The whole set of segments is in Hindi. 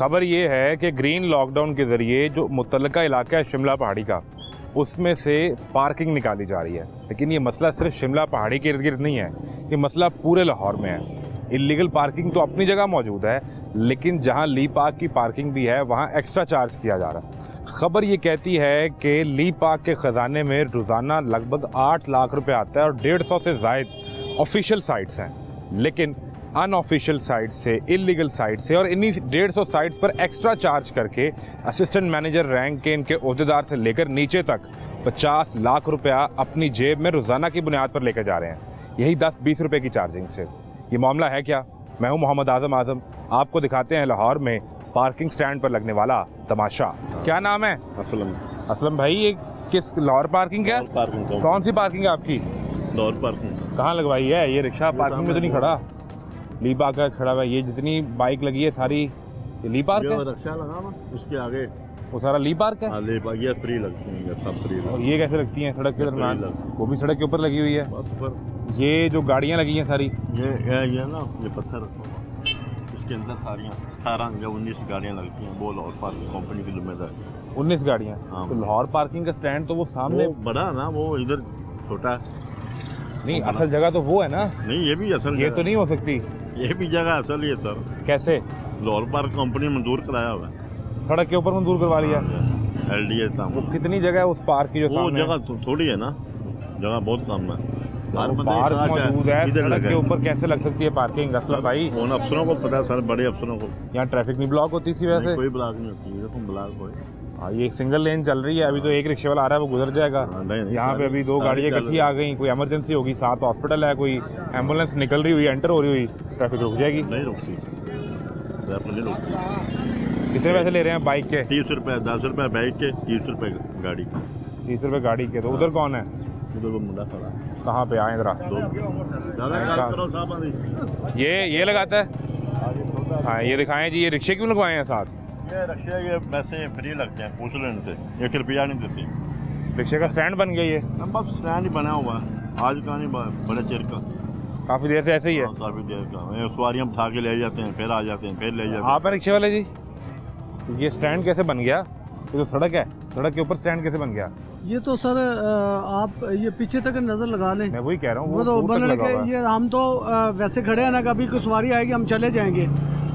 खबर ये है कि ग्रीन लॉकडाउन के ज़रिए जो मुतल्लिका इलाका है शिमला पहाड़ी का, उसमें से पार्किंग निकाली जा रही है। लेकिन ये मसला सिर्फ शिमला पहाड़ी के इर्द गिर्द नहीं है, ये मसला पूरे लाहौर में है। इलीगल पार्किंग तो अपनी जगह मौजूद है, लेकिन जहां ली पार्क की पार्किंग भी है वहां एक्स्ट्रा चार्ज किया जा रहा है। खबर ये कहती है कि ली पार्क के ख़जाने में रोज़ाना लगभग 8 लाख रुपए आता है और 150 से ज़ायद ऑफिशियल साइट्स हैं, लेकिन अनऑफिशियल साइट से, इलीगल साइट से और इन्हीं 150 साइट्स पर एक्स्ट्रा चार्ज करके असिस्टेंट मैनेजर रैंक के इनके ओहदेदार से लेकर नीचे तक 50 लाख रुपया अपनी जेब में रोज़ाना की बुनियाद पर लेकर जा रहे हैं, यही 10-20 रुपए की चार्जिंग से। ये मामला है क्या? मैं हूं मोहम्मद आज़म, आपको दिखाते हैं लाहौर में पार्किंग स्टैंड पर लगने वाला तमाशा। क्या नाम है? असलम भाई, ये किस लाहौर पार्किंग है? कौन सी पार्किंग है आपकी? लाहौर पार्किंग। कहाँ लगवाई है? ये रिक्शा पार्किंग में तो नहीं खड़ा, ली पार्क का खड़ा हुआ है। ये जितनी बाइक लगी है सारी ये ली पार्क है? रिक्शा लगा ना उसके आगे वो सारा ली पार्क है? हाँ, ली पार्क ये फ्री लगती है, सब फ्री। और ये कैसे लगती हैं सड़क के दरमियान? वो भी सड़क के ऊपर लगी हुई है। ऊपर ये जो गाड़ियाँ लगी हैं सारी, ये ना ये पत्थर इसके अंदर सारियाँ 18 या 19 गाड़ियाँ लगती हैं, वो लाहौर पार्किंग कंपनी की जिम्मेदारी। 19 गाड़ियाँ? हाँ। तो लाहौर पार्किंग का स्टैंड तो वो सामने बड़ा ना, वो इधर छोटा नहीं, असल जगह तो वो है ना। नहीं, ये भी असल ये तो नहीं हो सकती। ये भी जगह असल ही है सर। कैसे? लाहौर पार्क कंपनी मंजूर कराया हुआ है, सड़क के ऊपर मंजूर करवा लिया। LDA वो कितनी जगह है उस पार्क की जो वो सामने? जगह थोड़ी है ना, जगह बहुत कम है। पार्क मौजूद है, सड़क के ऊपर कैसे लग सकती है पार्किंग? असलम भाई, उन अफसरों को पता है सर, बड़े अफसरों को। यहाँ ट्रैफिक नहीं ब्लॉक होती थी वैसे? कोई ब्लॉक नहीं होती है, देखो ब्लॉक कोई। हाँ, ये सिंगल लेन चल रही है, अभी तो एक रिक्शे वाला आ रहा है, वो गुजर जाएगा। यहाँ पे अभी 2 गाड़ियाँ इकट्ठी आ गई, कोई इमरजेंसी होगी, साथ हॉस्पिटल है, कोई एम्बुलेंस निकल रही हुई, एंटर हो रही हुई, ट्रैफिक रुक जाएगी। नहीं रुकती, नहीं रुकती। कितने पैसे ले रहे हैं बाइक के? 30 रुपए, 10 रुपए बाइक के, 30 रुपए गाड़ी के। 30 रुपए गाड़ी के। तो उधर कौन है? उधर वो मुंडा खड़ा है। कहाँ पे आए जरा? ये लगाता है। हाँ, ये दिखाएं जी, ये रिक्शे क्यों लगवाए हैं साथ? ये रिक्शे ये वैसे फ्री लगते हैं, पूछ लो इनसे, 1 रुपया नहीं देती। रिक्शे का स्टैंड बन गया ये? बस स्टैंड ही बना हुआ है, आज का नहीं, बड़े चेर का, काफी देर से ऐसे ही है। काफी देर का। सवारियाँ उठा के ले जाते हैं, फिर आ जाते हैं, फिर ले जाते हैं। आप है रिक्शे वाले जी? ये स्टैंड कैसे बन गया? ये जो सड़क है, सड़क के ऊपर स्टैंड कैसे बन गया? ये तो सर आप ये पीछे तक नजर लगा लें। मैं वही कह रहा हूँ, वो तो बनने के ये हम तो वैसे खड़े हैं ना, कभी कोई सवारी आएगी हम चले जाएंगे।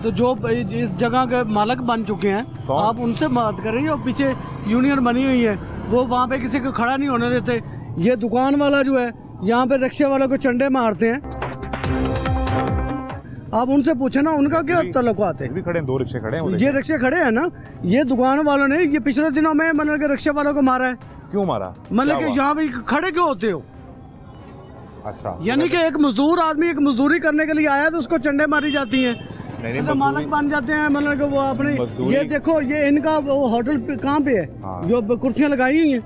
तो जो इस जगह के मालक बन चुके हैं, आप उनसे बात करें। और पीछे यूनियन बनी हुई है, वो वहाँ पे किसी को खड़ा नहीं होने देते। ये दुकान वाला जो है, यहाँ पे रिक्शे वालों को चंडे मारते हैं। आप उनसे पूछे ना, उनका क्या तल्लुकात है? भी खड़े हैं, 2 रिक्शे खड़े हैं। ये रिक्शे खड़े हैं ना, ये दुकान वालों ने ये पिछले दिनों में मतलब के रिक्शे वालों को मारा है। क्यों मारा? मतलब कि यहाँ पे खड़े क्यों होते हो? अच्छा, यानी कि एक मजदूर आदमी एक मजदूरी करने के लिए आया तो उसको चंडे मारी जाती हैं। नहीं, मालक बन जाते हैं, मतलब कि वो अपने। ये देखो, ये इनका वो होटल कहाँ पे है? हाँ। जो कुर्सियाँ लगाई हुई हैं,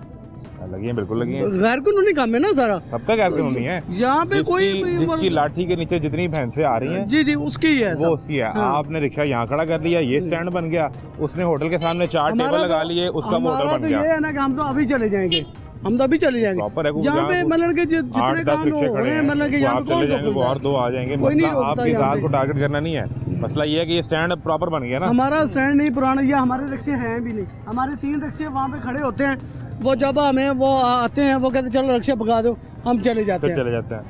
लगी हैं, बिल्कुल लगी हैं। गैर कानूनी काम है ना सारा। सबका गैर कानूनी है। यहाँ पे जिसकी लाठी के नीचे जितनी भैंसें आ रही हैं, जी उसकी ही है, वो उसकी है। हाँ। आपने रिक्शा यहाँ खड़ा कर लिया, ये स्टैंड बन गया, उसने होटल के सामने 4 टेबल लगा लिए, उसका होटल बन गया। ये है ना कि हम तो अभी चले जाएंगे, हम तो अभी चले जाएंगे। यहाँ पे मतलब कि जितने काम हो रहे हैं, मतलब कि यहाँ चले जाएंगे, वो और 2 आ जाएंगे। मसला आपकी रात को टारगेट करना नहीं है, मसला ये है कि ये स्टैंड प्रॉपर बन गया ना। हमारा स्टैंड नहीं पुराना, ये हमारे रिक्शे हैं भी नहीं। हमारे 3 रिक्शे वहाँ पे खड़े होते हैं, वो जब हमें वो आते हैं, वो कहते चलो रिक्शा भगा दो, हम चले जाते हैं।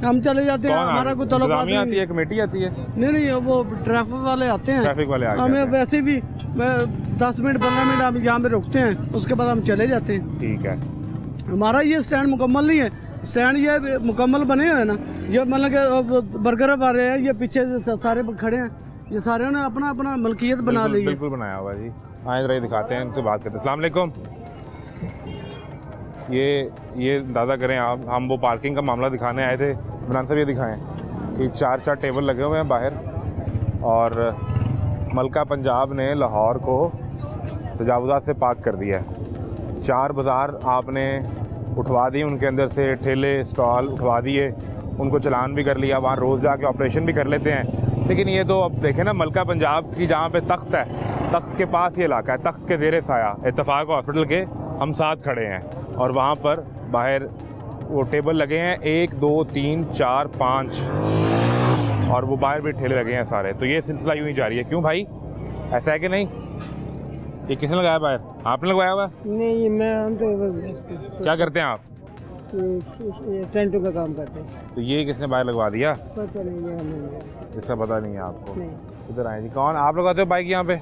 हम चले जाते हैं, हमारा कोई तल्लुकात नहीं आती है, कमेटी आती है? नहीं, वो ट्रैफिक वाले आते हैं। ट्रैफिक वाले हमें वैसे भी 10 मिनट 15 मिनट हम यहाँ पे रुकते हैं, उसके बाद हम चले जाते हैं। ठीक है। हमारा ये स्टैंड मुकम्मल नहीं है। स्टैंड ये मुकम्मल बने हुए हैं ना, ये मतलब कि बर्गर वाले हैं, ये पीछे सारे खड़े हैं, ये सारे ने अपना अपना मलकियत बना ली है। बिल्कुल बनाया हुआ जी। आए जरा दिखाते हैं, इनसे बात करते हैं। अस्सलाम वालेकुम। ये अंदाज़ा करें आप, हम वो पार्किंग का मामला दिखाने आए थे। इमरान साहब, ये दिखाएं कि 4 टेबल लगे हुए हैं बाहर, और मलका पंजाब ने लाहौर को तजावुज़ात से पाक कर दिया है। 4 बाज़ार आपने उठवा दिए, उनके अंदर से ठेले स्टॉल उठवा दिए, उनको चलान भी कर लिया, वहाँ रोज़ जाके ऑपरेशन भी कर लेते हैं। लेकिन ये तो अब देखें ना, मलका पंजाब की जहाँ पे तख्त है, तख्त के पास ये इलाका है, तख्त के ज़ेरे साया इत्तफाक हॉस्पिटल के हम साथ खड़े हैं, और वहाँ पर बाहर वो टेबल लगे हैं 1 2 3 4 5, और वो बाहर भी ठेले लगे हैं सारे। तो ये सिलसिला यूँ ही जारी है। क्यों भाई, ऐसा है कि नहीं? ये किसने लगाया बाहर? आपने लगवाया हुआ? नहीं, मैं हम तो क्या करते हैं आप? टेंटों का काम करते हैं। तो ये किसने बाहर लगवा दिया? पता नहीं है हमें। इसका पता नहीं है आपको? नहीं। किधर आए जी? कौन आप लगाते हो बाइक यहाँ पे?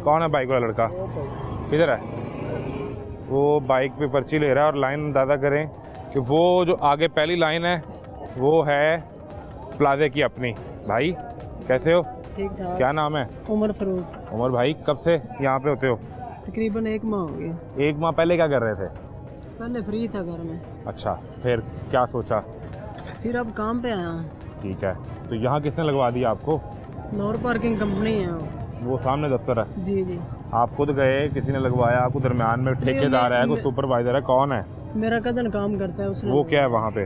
कौन है बाइक वाला लड़का? किधर है वो? बाइक पे पर्ची ले रहा है और लाइन अंदाज़ा करें कि वो जो आगे पहली लाइन है वो है प्लाजे की अपनी। भाई कैसे हो? ठीक ठाक। क्या नाम है? उमर फरूक। उमर भाई कब से यहाँ पे होते हो? तकरीबन 1 माह हो गया। 1 माह पहले क्या कर रहे थे? पहले फ्री था घर में। अच्छा, फिर क्या सोचा? फिर अब काम पे आया हूँ। ठीक है, तो यहाँ किसने लगवा दिया आपको? नॉर पार्किंग कंपनी है वो सामने दफ्तर है। जी जी। आप खुद गए, किसी ने लगवाया आपको? दरमियान में ठेकेदार है, कोई सुपरवाइजर है, कौन है? मेरा कज़न काम करता है उसने। वो क्या है वहाँ पे?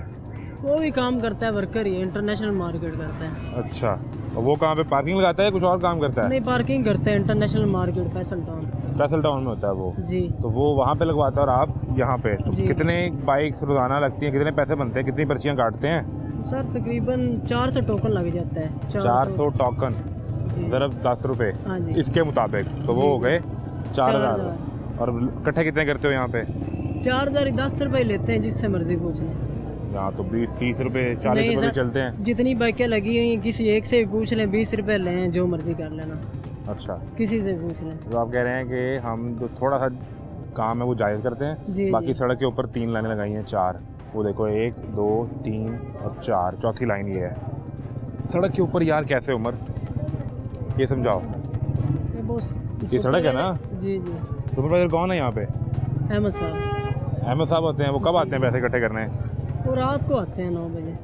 वो भी काम करता है, वर्कर ही है, इंटरनेशनल मार्केट करता है। अच्छा, और वो कहाँ पे पार्किंग लगाता है, कुछ और काम करता है? नहीं, पार्किंग करता है, international market Faisal town. Faisal town में होता है वो। जी। तो वो वहाँ पे लगवाता है और आप यहाँ पे। तो जी। कितने बाइक्स रोजाना लगती हैं, कितने पैसे बनते हैं, कितनी पर्चियाँ काटते हैं? सर तकरीबन 400 टोकन लग जाता है। 400 टोकन ज़रब 10 रुपये हाँ जी। इसके मुताबिक, तो वो जी, हो गए 4000। 4000। और इकट्ठे कितने करते हो यहाँ पे? 4010 रुपये लेते हैं, जिससे मर्जी पूछ लें। यहाँ तो 20-30 रुपये 40 नहीं रुपये सर, चलते हैं। जितनी बाइकें लगी हुई हैं किसी एक से भी पूछ लें, 20 रुपये लें, जो मर्जी कर लेना, अच्छा, किसी से पूछ लें। तो आप कह रहे हैं कि हम जो थोड़ा सा काम है वो जायज़ करते हैं। जी बाकी जी। सड़क के ऊपर 3 लाइनें लगाई हैं, 4, वो देखो 1 2 3 और 4, चौथी लाइन ये है। सड़क के ऊपर यार कैसे उमर, ये समझाओ। ये बस ये सड़क है ना? जी जी। सुपरवाइजर कौन है यहाँ पे? अहमद साहब। अहमद साहब होते हैं। वो कब आते हैं पैसे इकट्ठे करने? वो रात को आते हैं 9 बजे।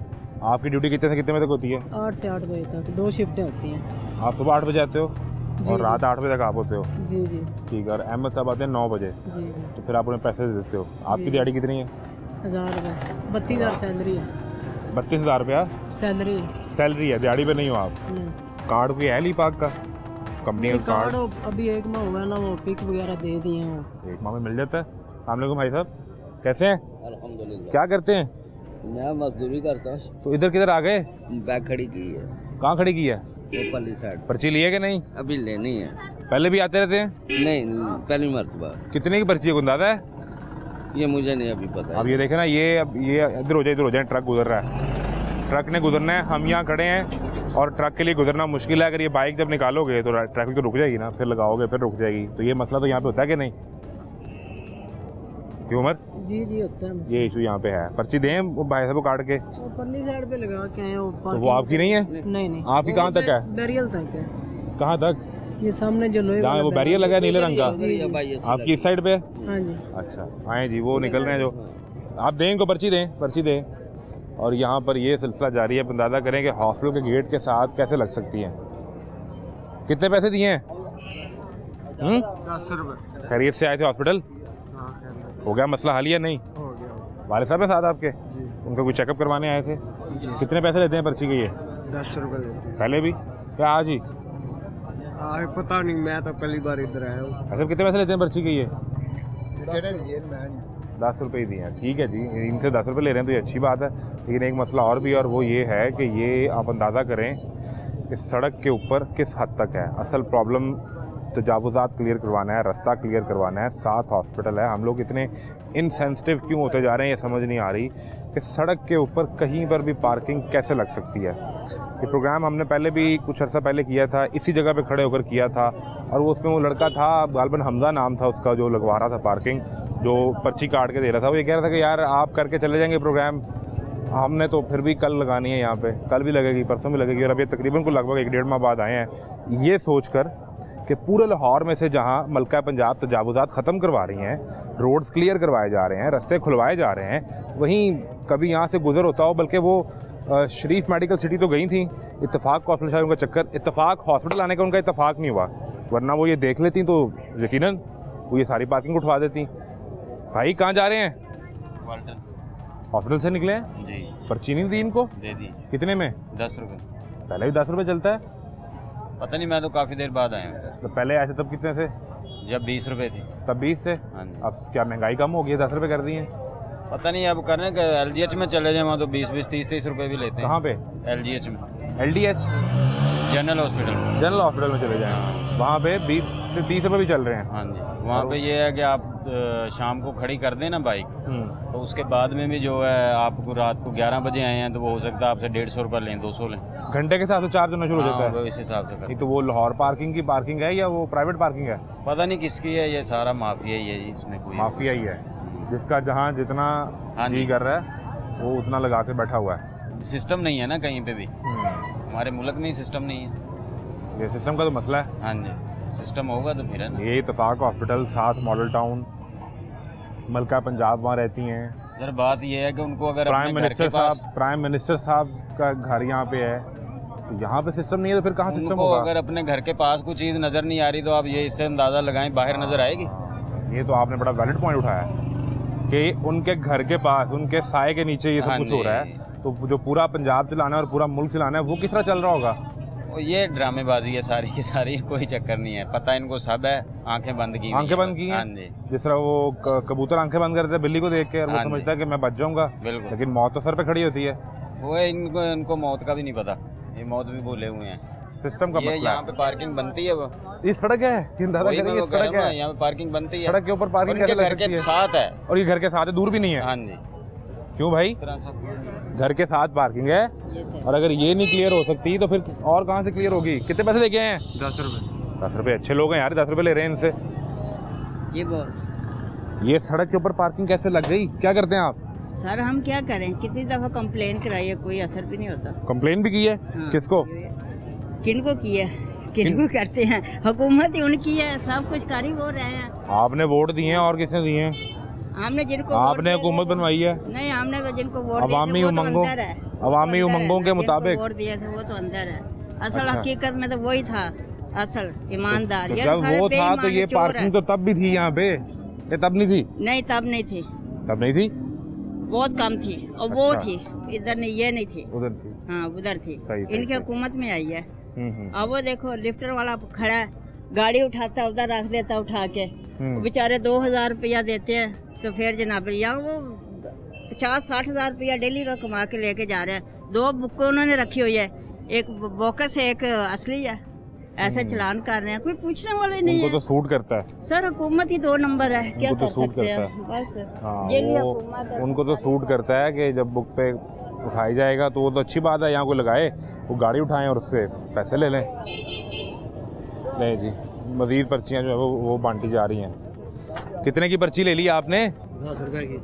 आपकी ड्यूटी कितने से कितने बजे तक होती है? 8 से 8 बजे तक, 2 शिफ्टें होती हैं। आप सुबह 8 बजे आते हो जी, और जी। रात 8 बजे तक आप होते हो? जी जी। ठीक है, और अहमद साहब आते हैं 9 बजे, जी जी। तो फिर आप उन्हें पैसे दे देते हो। आपकी जी। दिहाड़ी कितनी है? 1000 रुपये, 32,000 सैलरी है। 32,000 रुपया सैलरी सैलरी है, दिहाड़ी पे नहीं हो आप? कार्ड कोई है लीपाक का, कंपनी का कार्ड कार्ड? अभी 1 माह हुआ है ना, वो पिक वगैरह दे दिए हैं वो। 1 माह में मिल जाता है। अस्सलाम वालेकुम भाई साहब, कैसे हैं? अल्हम्दुलिल्लाह। क्या करते हैं? मैं मजदूरी करता हूँ। तो इधर किधर आ गए? बैग खड़ी की है कहाँ खड़ी की है? ऊपरली साइड। पर्ची ली है कि नहीं? अभी लेनी है। पहले भी आते रहते हैं? नहीं, पहली मरतबा। कितने की पर्ची है, को अंदाजा है? ये मुझे नहीं अभी पता अब है। ये देखे ना, ये अब ये इधर हो जाए, ट्रक गुजर रहा है, ट्रक ने गुजरना है, हम यहाँ खड़े हैं और ट्रक के लिए गुजरना मुश्किल है। अगर ये बाइक जब निकालोगे तो ट्रैफिक तो रुक जाएगी ना, फिर लगाओगे फिर रुक जाएगी। तो ये मसला तो यहाँ पे होता है कि नहीं? क्यों उमर? जी जी होता है। ये इशू यहाँ पे है। पर्ची दें वो भाई साहब को काट के? ऊपरली साइड पे लगा के आए वो। तो वो आपकी नहीं है? नहीं नहीं। आपकी कहाँ तक है? बैरियल तक है। कहाँ तक? ये सामने जो लोहे जहाँ वाला वो बैरियर लगा है नीले रंग का, जी, जी। भाई आपकी इस साइड पे? हाँ जी। अच्छा, आए जी, वो निकल रहे हैं जो। आप दें इनको, पर्ची दें, पर्ची दें। और यहाँ पर ये सिलसिला जारी है। अंदाज़ा करें कि हॉस्पिटल के गेट के साथ कैसे लग सकती हैं। कितने पैसे दिए हैं? 10 रुपये। खैरियत से आए थे हॉस्पिटल? हो गया मसला हल या नहीं? हो गया। वाले साहब है साथ आपके? उनका कोई चेकअप करवाने आए थे? कितने पैसे लेते हैं पर्ची के ये? 10 रुपये। पहले भी क्या आज ही? पता नहीं, मैं तो पहली बार इधर आया हूँ। अच्छा, कितने पैसे लेते हैं पर्ची के ये? 10 रुपये ही दिए हैं। ठीक है जी, इनसे 10 रुपये ले रहे हैं तो ये अच्छी बात है। लेकिन एक मसला और भी, और वो ये है कि ये आप अंदाज़ा करें कि सड़क के ऊपर किस हद तक है असल प्रॉब्लम। तजावुज़ात क्लियर करवाना है, रास्ता क्लियर करवाना है, साथ हॉस्पिटल है। हम लोग इतने इनसेंसिटिव क्यों होते जा रहे हैं, ये समझ नहीं आ रही कि सड़क के ऊपर कहीं पर भी पार्किंग कैसे लग सकती है। ये प्रोग्राम हमने पहले भी कुछ अर्सा पहले किया था, इसी जगह पे खड़े होकर किया था। और वो उसमें वो लड़का था, गालबन हमजा नाम था उसका, जो लगवा रहा था पार्किंग, जो पर्ची काट के दे रहा था। वो ये कह रहा था कि यार आप करके चले जाएंगे प्रोग्राम, हमने तो फिर भी कल लगानी है यहाँ पे, कल भी लगेगी, परसों भी लगेगी। और अब ये तकरीबन को लगभग 1-1.5 माह बाद आए हैं। ये सोच कर कि पूरे लाहौर में से जहाँ मलका पंजाब तजावुज़ात ख़त्म करवा रही हैं, रोड्स क्लियर करवाए जा रहे हैं, रास्ते खुलवाए जा रहे हैं, वहीं कभी यहाँ से गुजर होता हो। बल्कि वो शरीफ मेडिकल सिटी तो गई थी, इत्तफाक हॉस्पिटल शायद उनका चक्कर, इत्तफाक हॉस्पिटल आने का उनका इत्तफाक नहीं हुआ, वरना वो ये देख लेती तो यकीनन वो ये सारी पार्किंग उठवा देती। भाई कहाँ जा रहे हैं? हॉस्पिटल से निकले हैं? जी। पर्ची नहीं दी इनको? दे दी। कितने में? 10 रुपये। पहले भी 10 रुपये चलता है? पता नहीं, मैं तो काफ़ी देर बाद आया हूँ। तो पहले ऐसे तब कितने थे? जब 20 रुपये थी। तब 20 थे। हाँ जी। अब क्या महंगाई कम हो गई है, 10 रुपये कर दिए? पता नहीं, अब करने का LGH में चले जाए, वहाँ तो 20-20, 30-30 रुपये भी लेते हैं। कहाँ पे? LGH में। LDH? जनरल हॉस्पिटल में। जनरल हॉस्पिटल में चले जाएँ, वहाँ पे 20 से 30 रुपये भी चल रहे हैं। हाँ जी, वहाँ पे ये है कि आप शाम को खड़ी कर दें ना बाइक, तो उसके बाद में भी जो है आपको रात को 11 बजे आए हैं तो वो हो सकता है आपसे 150 रुपये लें, 200 लें। घंटे के हिसाब से चार्ज होना शुरू हो जाता है। वो इस हिसाब से कर। नहीं तो वो लाहौर पार्किंग की पार्किंग है या वो प्राइवेट पार्किंग है? पता नहीं किसकी है, ये सारा माफिया ही है जी, इसमें कोई माफिया ही है, जिसका जहाँ जितना हाँ जी जी। कर रहा है वो उतना लगा के बैठा हुआ है। सिस्टम नहीं है ना कहीं पे भी, हमारे मुल्क में ही सिस्टम नहीं है। ये सिस्टम का तो मसला है। हाँ जी, सिस्टम होगा तो फिर है ना। ये इत्तेफाक हॉस्पिटल, साथ मॉडल टाउन, मलका पंजाब वहाँ रहती हैं। सर बात ये है कि उनको अगर प्राइम अपने घर के मिनिस्टर पास साहब, प्राइम मिनिस्टर साहब का घर यहाँ पे है, तो यहाँ पे सिस्टम नहीं है तो फिर कहाँ सिस्टम उनको होगा? अगर अपने घर के पास कोई चीज़ नज़र नहीं आ रही तो आप ये इससे अंदाज़ा लगाएं बाहर नज़र आएगी। ये तो आपने बड़ा वैलिड पॉइंट उठाया कि उनके घर के पास, उनके साए के नीचे ये सब हाँ कुछ हो जी। रहा है, तो जो पूरा पंजाब चलाना है और पूरा मुल्क चलाना है वो किस तरह चल रहा होगा? और ये ड्रामेबाजी है सारी की सारी, कोई चक्कर नहीं है, पता इनको सब है, आंखें बंद की हुई आंखें हैं बंद बस। की हैं? हाँ जी जिस तरह वो कबूतर आंखें बंद करते हैं बिल्ली को देख के और वो हाँ जी। समझता है कि मैं बच जाऊंगा, बिल्कुल। लेकिन मौत तो सर पे खड़ी होती है। वो है इनको मौत का भी नहीं पता, ये मौत भी भूले हुए हैं। सिस्टम का ये मसला यहाँ पे पार्किंग बनती है, वो ये सड़क है, ये अंदाजा वही मैं करिए वो कह सड़क रहा हूँ, है, यहाँ पे पार्किंग बनती है, सड़क के ऊपर पार्किंग उनके कैसे लग घर सकती के है? साथ है। और ये घर के साथ है, दूर भी नहीं है। हाँ जी, क्यों भाई? इस तरह से घर के साथ पार्किंग है, और अगर ये नहीं क्लियर हो सकती तो फिर और कहाँ से क्लियर होगी? कितने पैसे लेके आए हैं? 10 रुपये। 10 रुपये अच्छे लोग हैं यार, 10 रुपये ले रहे हैं इनसे। जी बॉस। ये सड़क के ऊपर पार्किंग कैसे लग गई? क्या करते हैं आप? सर हम क्या करें, कितनी दफ़ा कंप्लेन कराई है, कोई असर भी नहीं होता। कंप्लेन भी की है? हाँ। किसको? किनको की है, किनको करते हैं, हुकूमत ही उनकी है, सब कुछ कर ही वो रहे हैं। आपने वोट दिए हैं और किसने दिए हैं? हमने जिनको आपने हुकूमत बनवाई है नहीं, हमने तो जिनको वोट दिए थे अवामी वो तो उमंगों, अंदर है। अवामी वो तो अंदर उमंगों है। के जिनको मुताबिक। वोट दिए थे वो तो अंदर है। असल अच्छा। हकीकत में तो वही था, असल ईमानदार। तो ये जब सारे वो था तो बेईमान ये चोर पार्किंग हैं। तो तब भी थी यहाँ पे, ये तब नहीं थी? नहीं तब नहीं थी, तब नहीं थी, बहुत कम थी, और वो अच्छा। थी इधर नहीं, ये नहीं थी। उधर थी। हाँ उधर थी, सही, सही, इनकी सही। हुकूमत में आई है। हम्म। अब वो देखो लिफ्टर वाला खड़ा है, गाड़ी उठाता है, उधर रख देता उठा के, वो बेचारे 2000 रुपया देते हैं, तो फिर जनाब यहाँ वो 50-60 हज़ार रुपया डेली का कमा के लेके जा रहे हैं। 2 बुक उन्होंने रखी हुई है, एक बोकस है, एक असली है, ऐसे चलान कर रहे हैं, कोई पूछने वाला ही नहीं उनको तो है। सूट करता है। सर हुकूमत ही 2 नंबर है, क्या उनको तो कर सूट सकते करता हैं बस। हाँ, ये लिए वो हुकूमत है। उनको तो सूट करता है कि जब बुक पे उठाई जाएगा तो वो तो अच्छी बात है, यहाँ कोई लगाए, वो गाड़ी उठाएं और उससे पैसे ले लें। नहीं जी, मज़ीद पर्चियाँ जो है वो बांटी जा रही हैं। कितने की पर्ची ले ली आपने? 10 रुपए की।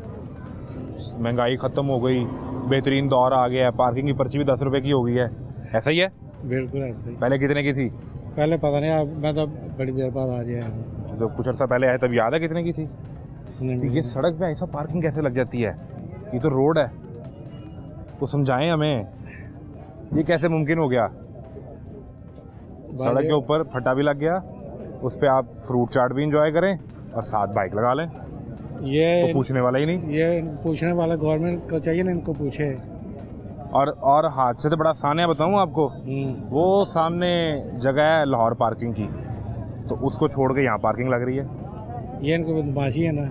महंगाई ख़त्म हो गई, बेहतरीन दौर आ गया है, पार्किंग की पर्ची भी 10 रुपये की हो गई है, ऐसा ही है? बिल्कुल ऐसे ही। पहले कितने की थी? पहले पता नहीं, अब मैं तो बड़ी देर बाद आ गया। जो कुछ अर्सा पहले आया तब याद है कितने की थी? ये सड़क पे ऐसा पार्किंग कैसे लग जाती है? ये तो रोड है, तो समझाएं हमें, ये कैसे मुमकिन हो गया? सड़क के ऊपर फटा भी लग गया, उस पर आप फ्रूट चाट भी इंजॉय करें और साथ बाइक लगा लें, ये तो पूछने वाला ही नहीं। ये पूछने वाला गवर्नमेंट को चाहिए ना, इनको पूछे। और हादसे से बड़ा आसान है, बताऊं आपको, वो सामने जगह है लाहौर पार्किंग की, तो उसको छोड़ के यहाँ पार्किंग लग रही है। ये इनको बदमाशी है ना।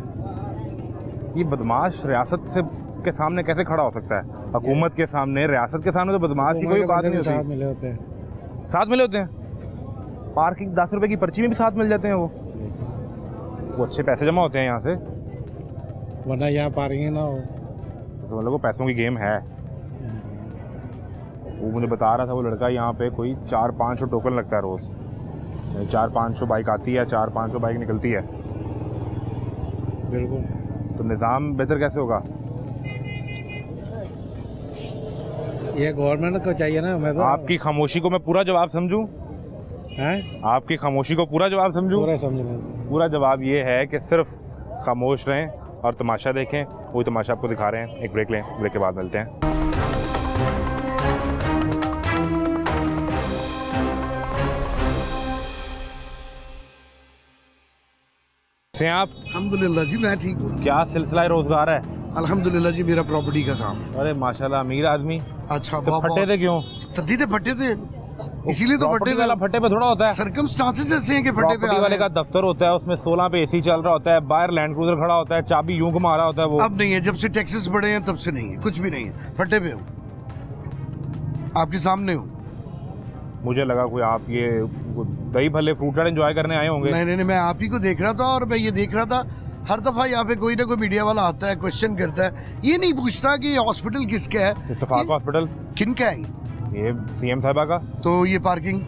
ये बदमाश रियासत से के सामने कैसे खड़ा हो सकता है? हुकूमत के सामने, रियासत के सामने तो बदमाश की कोई बात नहीं साथ होती। मिले होते हैं। साथ मिले होते हैं, पार्किंग 10 रुपए की पर्ची में भी साथ मिल जाते हैं। वो अच्छे पैसे जमा होते हैं यहाँ से, वरना यहाँ पार्किंग ना हो। तो मतलब वो पैसों की गेम है। वो मुझे बता रहा था वो लड़का, यहाँ पे कोई 400-500 टोकन लगता है रोज़, 400-500 बाइक आती है, 400-500 बाइक निकलती है। बिल्कुल। तो निज़ाम बेहतर कैसे होगा? ये गवर्नमेंट को चाहिए ना। मैं तो आपकी खामोशी को मैं पूरा जवाब समझूं? हैं? आपकी खामोशी को पूरा जवाब समझूं? पूरा समझ लें। पूरा जवाब ये है कि सिर्फ खामोश रहें और तमाशा देखें। वही तमाशा आपको दिखा रहे हैं। एक ब्रेक लें, ब्रेक के बाद मिलते हैं। से आप? अल्हम्दुलिल्लाह जी, मैं ठीक हूँ। क्या सिलसिला रोजगार है? अल्हम्दुलिल्लाह जी, मेरा प्रॉपर्टी का काम है। अरे माशाल्लाह, अमीर आदमी। अच्छा, तो फटे थे क्यों? तद्दी थे, फटे थे, इसीलिए तो प्रॉपर्टी फटे वाला फटे पे थोड़ा होता है। सर्कमस्टांसेस ऐसे हैं कि फटे पे प्रॉपर्टी वाले का दफ्तर होता है, उसमें 16 पे एसी चल रहा होता है, बाहर लैंड क्रूजर खड़ा होता है, चाबी यूं घुमा रहा होता है वो। अब नहीं है, जब से टैक्सेस बढ़े हैं तब से नहीं है, कुछ भी नहीं है, फटे पे हूँ, आपके सामने हूँ। मुझे लगा कोई आप ये दही भल्ले फ्रूट चाट एंजॉय करने आए होंगे। नहीं नहीं नहीं, मैं आप ही को देख रहा था और मैं ये देख रहा था हर दफा यहाँ पे कोई ना कोई मीडिया वाला आता है, क्वेश्चन करता है, ये नहीं पूछता कि ये हॉस्पिटल किसका है, इत्तेफाक हॉस्पिटल किन का है ये सीएम साहबा का। तो ये पार्किंग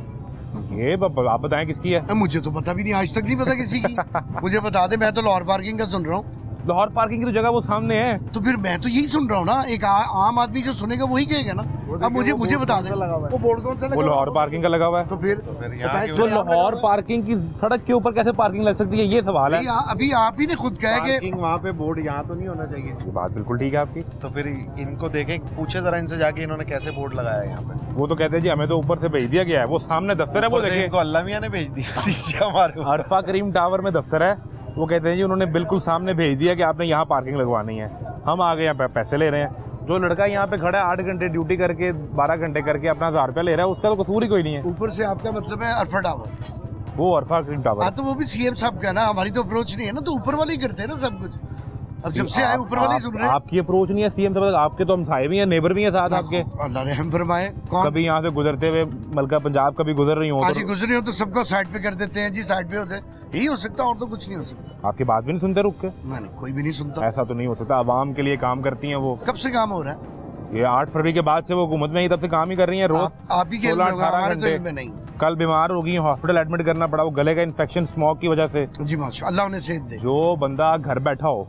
ये आप बताएं किसकी है। मुझे तो पता भी नहीं, आज तक नहीं पता किसी की। मुझे बता दे, मैं तो लाहौर पार्किंग का सुन रहा हूँ। लाहौर पार्किंग की तो जगह वो सामने है। तो फिर मैं तो यही सुन रहा हूँ ना, एक आम आदमी जो सुनेगा वही कहेगा ना। अब मुझे बता दे वो बोर्ड कौन सा लगा वो हुआ है? लाहौर पार्किंग का लगा हुआ है। तो फिर तो लाहौर पार्किंग की सड़क के ऊपर कैसे पार्किंग लग सकती है, ये सवाल है। अभी आप ही ने खुद कहा कि पार्किंग वहाँ पे बोर्ड यहाँ तो नहीं होना चाहिए। ये बात बिल्कुल ठीक है आपकी। तो फिर इनको देखें, पूछे जरा इनसे जाके इन्होंने कैसे बोर्ड लगाया है यहाँ पे। वो तो कहते हैं जी हमें तो ऊपर से भेज दिया गया है, वो सामने दफ्तर है, वो ऊपर से देखिए इनको अल्लाह मियाँ ने भेज दिया नीचे हमारे ऊपर। अरफा करीम टावर में दफ्तर है, वो कहते हैं जी उन्होंने बिल्कुल सामने भेज दिया कि आपने यहाँ पार्किंग लगवानी है। हम आगे यहाँ पे पैसे ले रहे हैं। जो लड़का यहाँ पे खड़ा है 8 घंटे ड्यूटी करके 12 घंटे करके अपना 1000 रुपया ले रहा है, उसका तो कसूर ही कोई नहीं है। ऊपर से आपका मतलब है अरफा टावर। वो अरफा करीम टावर। हाँ तो वो भी सीएम साहब का ना, हमारी तो अप्रोच नहीं है ना, तो ऊपर वाले ही करते हैं ना सब कुछ। अब जब से आए ऊपर वाले ही सुन रहे हैं। आपकी अप्रोच नहीं है सीएम साहब, आपके तो हम साहे भी हैं, नेबर भी हैं साथ आपके। अल्लाह रहम फरमाए। कौन कभी यहाँ से गुजरते हुए मलका पंजाब कभी गुजर रही हो आज ही तो गुजरे हो तो सबको साइड पे कर देते हैं जी, साइड पे होते हैं, यही हो सकता, और तो कुछ नहीं हो सकता। आपकी बात भी नहीं सुनते रुक के। नहीं कोई भी नहीं सुनता। ऐसा तो नहीं हो सकता, आवाम के लिए काम करती हैं वो। कब से काम हो रहा है? ये 8 फरवरी के बाद से वो हुकूमत में ही तब से काम ही कर रही है रोज। आप ही के 16-18 हमारे तो घंटे। इनमें नहीं। कल बीमार हो गई, हॉस्पिटल एडमिट करना पड़ा, वो गले का इन्फेक्शन स्मोक की वजह से। जी माशा अल्लाह उन्हें सेहत दे। जो बंदा घर बैठा हो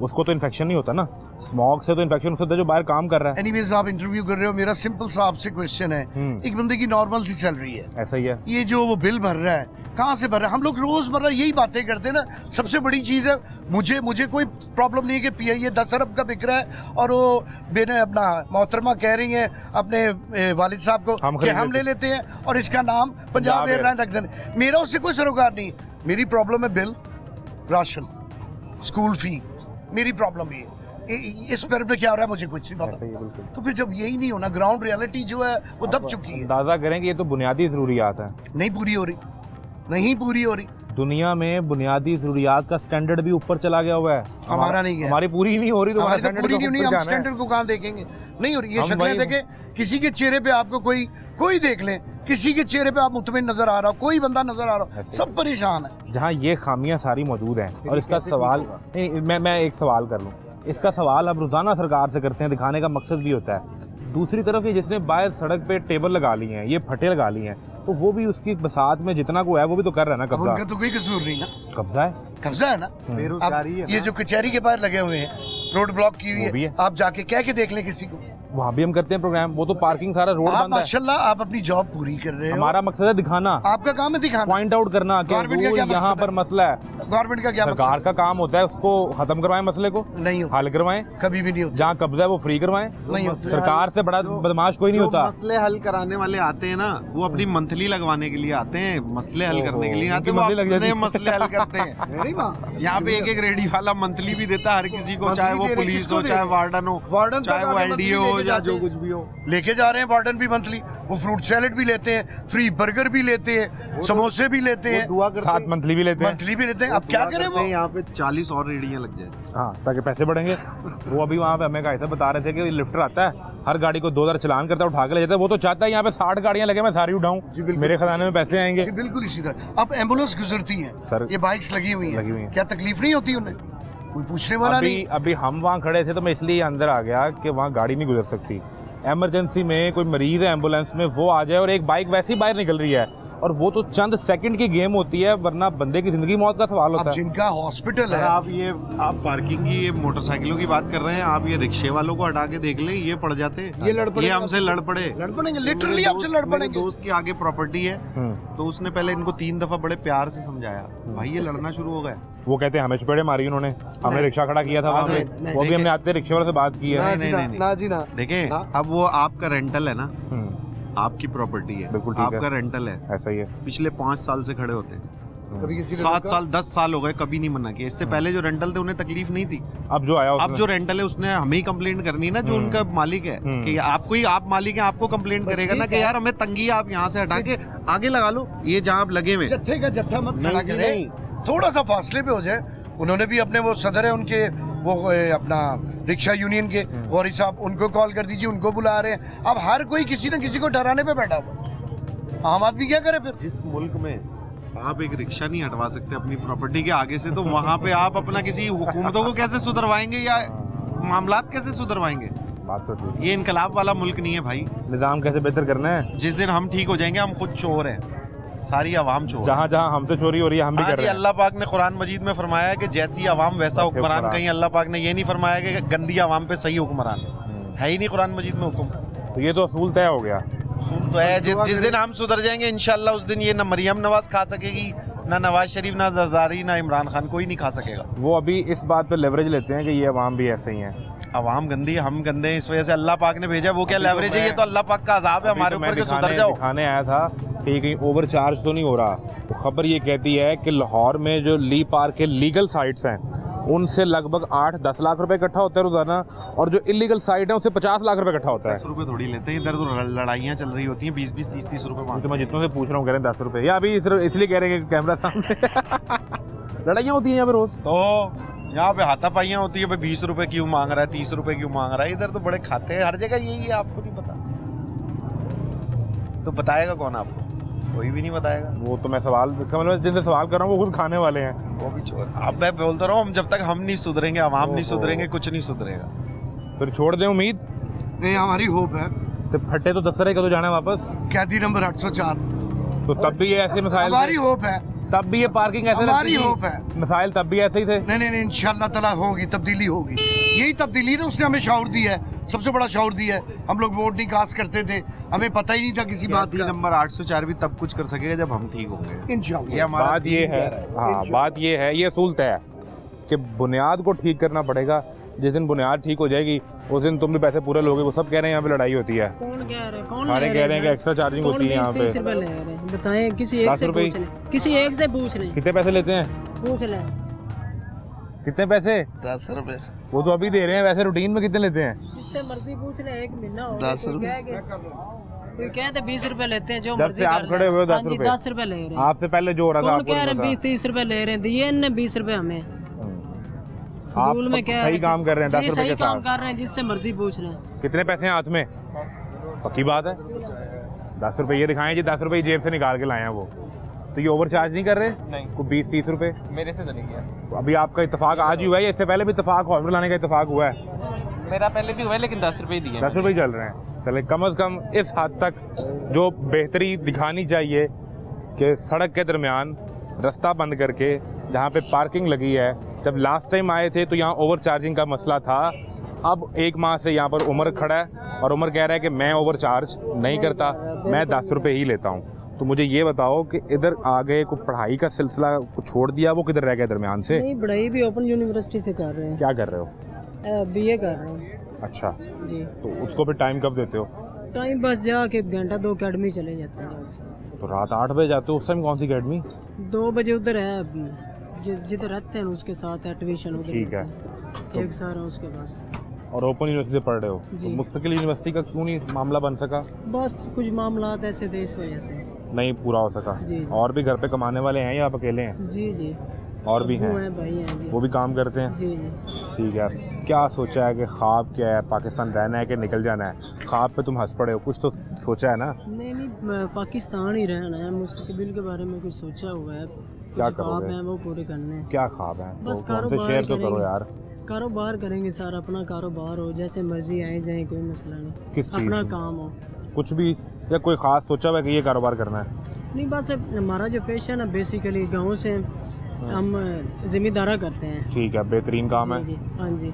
उसको तो इन्फेक्शन नहीं होता ना, स्मोक से तो इन्फेक्शन हो सकता है जो बाहर काम कर रहा है। एनीवेज आप इंटरव्यू कर रहे हो, मेरा सिंपल सा आपसे क्वेश्चन है, एक बंदे की नॉर्मल सी सैलरी है, ऐसा ही है। ये जो वो बिल भर रहा है कहाँ से भर रहा है? हम लोग रोजमर्रा यही बातें करते हैं ना। सबसे बड़ी चीज है, मुझे कोई प्रॉब्लम नहीं है कि पीआईए 10 अरब का बिक रहा है और वो बेने अपना मोहतरमा कह रही है अपने वालिद साहब को कि हम ले लेते हैं और इसका नाम पंजाब एयरलाइन रख देना। मेरा उससे कोई सरोकार नहीं। मेरी प्रॉब्लम है बिल, राशन, स्कूल फी, मेरी प्रॉब्लम ये इस पर क्या हो रहा है मुझे कुछ नहीं पता। तो फिर जब यही नहीं होना, ग्राउंड रियलिटी जो है वो दब चुकी है। अंदाजा करें कि ये तो बुनियादी जरूरियात है, नहीं पूरी हो रही, नहीं पूरी हो रही। दुनिया में बुनियादी जरूरियात का स्टैंडर्ड भी ऊपर चला गया हुआ है, हमारा नहीं है। हमारी पूरी नहीं हो रही, तो हमारी तो पूरी नहीं होनी, हम स्टैंडर्ड को कहाँ देखेंगे? नहीं हो रही। ये शक्लें देखें, किसी के चेहरे पे आपको कोई देख लें, किसी के चेहरे पे आप मुतमिन नजर आ रहा हो, कोई बंदा नजर आ रहा हो, सब परेशान है। जहाँ ये खामियां सारी मौजूद हैं। और इसका सवाल नहीं, मैं एक सवाल कर लूँ, इसका सवाल अब रोजाना सरकार से करते हैं, दिखाने का मकसद भी होता है। दूसरी तरफ ये जिसने बाहर सड़क पे टेबल लगा ली हैं, ये फटे लगा ली हैं, तो वो भी उसकी बसात में जितना को है वो भी तो कर रहा है ना कब्जा। उनका तो कोई कसूर नहीं ना, कब्जा है ना। बेरोजगारी है ये जो कचहरी के बाहर लगे हुए हैं, रोड ब्लॉक की हुई है, आप जाके कह के देख लें किसी को। वहाँ भी हम करते हैं प्रोग्राम, वो तो पार्किंग सारा रोड आप बंद है। माशाल्लाह आप अपनी जॉब पूरी कर रहे हो। हमारा मकसद है दिखाना, आपका काम है दिखाना, पॉइंट आउट करना कि यहाँ पर मसला है। गवर्नमेंट का क्या सरकार का काम होता है उसको खत्म करवाएं, मसले को नहीं हल करवाएं, कभी भी नहीं होता। जहाँ कब्जा है वो फ्री करवाएं। नहीं होता। सरकार से बड़ा बदमाश कोई नहीं होता। मसले हल कराने वाले आते हैं ना, वो अपनी मंथली लगवाने के लिए आते हैं, मसले हल करने के लिए आते हैं, वो अपने मसले हल करते हैं। यहाँ पे एक रेडी वाला मंथली भी देता है हर किसी को, चाहे वो पुलिस हो, चाहे वार्डन हो, चाहे वो LDO हो या जो कुछ भी हो। लेके जा रहे हैं वार्डन भी मंथली, वो फ्रूट सैलेड भी लेते हैं, फ्री बर्गर भी लेते हैं, समोसे भी लेते हैं, दुआ करते हैं, मंथली भी लेते हैं, मंथली भी लेते हैं। अब क्या करें? वो यहाँ पे 40 और रेडियां लग जाए, हाँ, ताकि पैसे बढ़ेंगे। वो अभी वहाँ पे हमें ऐसा बता रहे थे कि लिफ्टर आता है, हर गाड़ी को 2000 चलान करता है, उठा के ले जाता है। वो तो चाहता है यहाँ पे 60 गाड़ियाँ लगे, मैं सारी उठाऊं, मेरे खजाने में पैसे आएंगे। बिल्कुल इसी तरह। अब एम्बुलेंस गुजरती है सर, ये बाइक्स लगी हुई है, क्या तकलीफ नहीं होती उन्हें? कोई पूछने वाला नहीं। अभी हम वहाँ खड़े थे तो मैं इसलिए अंदर आ गया कि वहाँ गाड़ी नहीं गुजर सकती। इमरजेंसी में कोई मरीज है एम्बुलेंस में, वो आ जाए और एक बाइक वैसे ही बाहर निकल रही है, और वो तो चंद सेकंड की गेम होती है, वरना बंदे की जिंदगी मौत का सवाल होता है। जिनका हॉस्पिटल है, आप पार्किंग की, ये मोटरसाइकिलों की बात कर रहे हैं, आप ये रिक्शे वालों को हटा के देख लें, ये पड़ जाते, ये हमसे लड़ पड़ेंगे, लिटरली आपसे लड़ पड़ेंगे। दोस्त की आगे प्रॉपर्टी है, तो उसने पहले इनको 3 दफा बड़े प्यार से समझाया, भाई ये लड़ना शुरू हो गया। वो कहते हैं हमें चपेड़े मारी उन्होंने, हमने रिक्शा खड़ा किया था वहाँ पे, वो भी हमने आते रिक्शे वाले से बात की है। नहीं, देखें अब वो आपका रेंटल है ना, आपकी प्रॉपर्टी है, बिल्कुल ठीक आपका है। रेंटल है, ऐसा ही है। पिछले 5 साल से खड़े होते हैं, कभी किसी 7 साल 10 साल हो गए, कभी नहीं मना किया। इससे पहले जो रेंटल थे उन्हें तकलीफ नहीं थी। अब जो आया अब जो रेंटल है उसने हमें ही कंप्लेंट करनी है ना, जो उनका मालिक है, कि आपको ही, आप मालिक है, आपको कंप्लेंट करेगा ना कि यार हमें तंगी है, आप यहाँ से हटा के आगे लगा लो, ये जहाँ आप लगे हुए। जत्थे का जत्था मत खड़ा करें, थोड़ा सा फासले पे हो जाए। उन्होंने भी अपने वो सदर है उनके, वो अपना रिक्शा यूनियन के गौरी साहब, उनको कॉल कर दीजिए, उनको बुला रहे हैं। अब हर कोई किसी न किसी को डराने पे बैठा हुआ। आम आदमी क्या करे फिर? जिस मुल्क में आप एक रिक्शा नहीं हटवा सकते अपनी प्रॉपर्टी के आगे से, तो वहाँ पे आप अपना किसी हुकूमतों को कैसे सुधरवाएंगे या मामलात कैसे सुधरवाएंगे? बात तो ठीक। ये इनकलाब वाला मुल्क नहीं है भाई। निज़ाम कैसे बेहतर करना है? जिस दिन हम ठीक हो जाएंगे, हम खुद चोर हैं, सारी आवाम चोर है। जहाँ जहाँ हमसे चोरी हो रही है हम भी हाँ कर जी, रहे हैं। अल्लाह पाक ने कुरान मजीद में फरमाया है कि जैसी आवाम वैसा हुक्मरान। कहीं अल्लाह पाक ने ये नहीं फरमाया कि गंदी आवाम पे सही हुक्मरान है ही नहीं कुरान मजीद में हुक्म। तो ये तो असूल तय हो गया। सुन तो है, जिस दिन हम सुधर जाएंगे इंशाल्लाह, उस दिन ये ना मरियम नवाज खा सकेगी, ना नवाज शरीफ, ना जरदारी, ना इमरान खान, कोई नहीं खा सकेगा। वो अभी इस बात पे लेवरेज लेते हैं कि ये अवाम भी ऐसे ही हैं। आवाम गंदी है, हम गंदे हैं, इस वजह से अल्लाह पाक ने भेजा। वो क्या लेवरेज है? ये तो अल्लाह पाक का अजाब है हमारे ऊपर कि सुधर जाओ। दिखाने आया था कि कहीं ओवर चार्ज तो नहीं हो रहा। तो खबर ये कहती है कि लाहौर में जो ली पार्क के लीगल साइट्स हैं उनसे लगभग 8-10 लाख रुपए इकट्ठा होता है रोजाना, और जो इलीगल साइट है उससे 50 लाख रुपए इकट्ठा होता है। 10 रुपए थोड़ी लेते हैं इधर, तो लड़ाइयाँ चल रही होती हैं, 20-20, 30-30 रुपए। तो मैं जितनों से पूछ रहा हूँ कह रहे हैं 10 रुपए, या अभी इसलिए कह रहे हैं कि कैमरा सामने लड़ाइयाँ होती हैं यहाँ पे रोज। तो यहाँ पे हाथापाइयाँ होती है, 20 रुपए क्यों मांग रहा है, 30 रुपए क्यों मांग रहा है। इधर तो बड़े खाते हैं, हर जगह यही है, आपको नहीं पता तो बताएगा कौन आपको? कोई भी नहीं बताएगा। वो तो मैं सवाल, इसका मतलब जिनसे सवाल कर रहा हूँ वो खुद खाने वाले हैं। वो भी चोर। अब मैं बोलता रहा हूँ, जब तक हम नहीं सुधरेंगे, आवाम नहीं सुधरेंगे, कुछ नहीं सुधरेगा। फिर छोड़ दें उम्मीद? नहीं, हमारी होप है। तो फट्टे तो 10 रहे, कਦੋਂ जाना है वापस? कैदी नंबर 804। तो तब भी ये ऐसे मसाइल, हमारी होप है, तब भी ये पार्किंग ऐसे हमारी रहती थी? होप है। मसाइल तब भी ऐसे ही थे? नहीं, इंशाल्लाह ताला होगी, तब्दीली होगी। यही तब्दीली ना उसने हमें शौर दी है, सबसे बड़ा शौर दिया है। हम लोग वोट नहीं कास्ट करते थे, हमें पता ही नहीं था किसी बात का। नंबर 804 भी तब कुछ कर सकेगा जब हम ठीक होंगे इंशाल्लाह। बात ये है, हाँ बात ये है, ये असूल तय है कि बुनियाद को ठीक करना पड़ेगा। जिस दिन बुनियाद ठीक हो जाएगी उस दिन तुम भी पैसे पूरे लोगे। वो सब कह रहे हैं यहाँ पे लड़ाई होती है, कौन कह रहे हैं? कौन सारे कह रहे हैं कि एक्स्ट्रा चार्जिंग होती है यहाँ पे। 30 रुपए ले रहे हैं, बताएं किसी एक 10 से रुपए? पूछ लें, किसी एक से पूछ लें, कितने पैसे लेते हैं? पूछ लें। कितने पैसे? 10 रुपए। वो तो अभी दे रहे हैं, वैसे रूटीन में कितने लेते हैं? जिससे मर्जी पूछ लें, एक महीना हो 10 रुपए। कोई कहते 20 रुपए लेते हैं, जो जब मर्जी से आप कर खड़े हुए हो 10 हाँ जी, रुपए? 10 रुपए ले रहे हैं। आपसे पहले जो हो रहा था कौन आपको कह रहे नहीं हैं 20-30 रुपए ले रहे हैं? दिए इनने 20 रुपए हमें। आप फजूल में क्या सही काम कर रहे हैं 10 जी, रुपए के सही काम साथ। कर रहे हैं, जिससे मर्जी पूछ लें। कितने पैसे हैं हाथ में? पक्की बात है 10 रुपए ये दिखाएं जी, 10 रुपए जेब से निकाल के लाए हैं वो। तो ये ओवर चार्ज नहीं कर रहे? नहीं, को 20-30 रुपए मेरे से तो नहीं किया। तो अभी आपका इत्तेफाक आज ही हुआ है या इससे पहले भी इत्तेफाक हॉस्पिटल आने का इत्तेफाक हुआ है? मेरा पहले भी हुआ है, लेकिन 10 रुपए ही दिए। 10 रुपए ही चल रहे हैं। चले कम से कम इस हद तक जो बेहतरी दिखानी चाहिए कि सड़क के दरमियान रास्ता बंद करके जहाँ पे पार्किंग लगी है, जब लास्ट टाइम आए थे तो यहाँ ओवर चार्जिंग का मसला था। अब 1 माह से यहाँ पर उमर खड़ा है और उमर कह रहा है कि मैं ओवर चार्ज नहीं करता, मैं 10 रुपए ही लेता हूँ। तो मुझे ये बताओ कि इधर आगे को पढ़ाई का सिलसिला को छोड़ दिया, वो किधर रह गया दरमियान से? नहीं, पढ़ाई भी ओपन यूनिवर्सिटी से कर रहे हैं। क्या कर रहे हो? बीए कर रहे हैं। अच्छा, जी। तो उसको फिर टाइम कब देते हो? टाइम बस जाके घंटा 2 अकेडमी चले जाते हैं बस। तो रात 8 बजे जाते हो, उस टाइम कौन सी अकेडमी? 2 बजे उधर है, जिधर रहते हैं उसके साथ है, ट्यूशन उधर। ठीक है। एक सारा उसके पास। और ओपन यूनिवर्सिटी से पढ़ रहे हो, तो जी। मुस्तकिल यूनिवर्सिटी का क्यों नहीं मामला बन सका? बस कुछ मामला ऐसे थे, इस वजह से नहीं पूरा हो सका। जी। और भी घर पे कमाने वाले हैं या आप अकेले हैं? जी जी, और भी अब्बू हैं? हैं, भाई हैं जी। वो भी काम करते हैं? जी जी। ठीक है। क्या सोचा है कि ख्वाब क्या है? पाकिस्तान रहना है कि निकल जाना है? ख्वाब पे तुम हंस पड़े हो, कुछ तो सोचा है ना? नहीं, पाकिस्तान ही रहना है। मुस्तकबिल के बारे में कुछ सोचा हुआ है, क्या कुछ ख्वाब करोगे? हैं वो पूरे करने हैं। क्या ख्वाब है? बस वो हमसे कारोबार शेयर तो करो करेंगे। यार। कारोबार करेंगे सारा, अपना कारोबार हो, जैसे मर्जी आए जाए, कोई मसला नहीं। किस चीज़ अपना में? काम हो। कुछ भी, या कोई ख़ास सोचा हुआ है कि ये कारोबार करना है? नहीं, बस हमारा जो पेशा है ना, बेसिकली गाँव से हम जिम्मेदारा करते हैं। ठीक है, बेहतरीन काम है। जी, हाँ जी,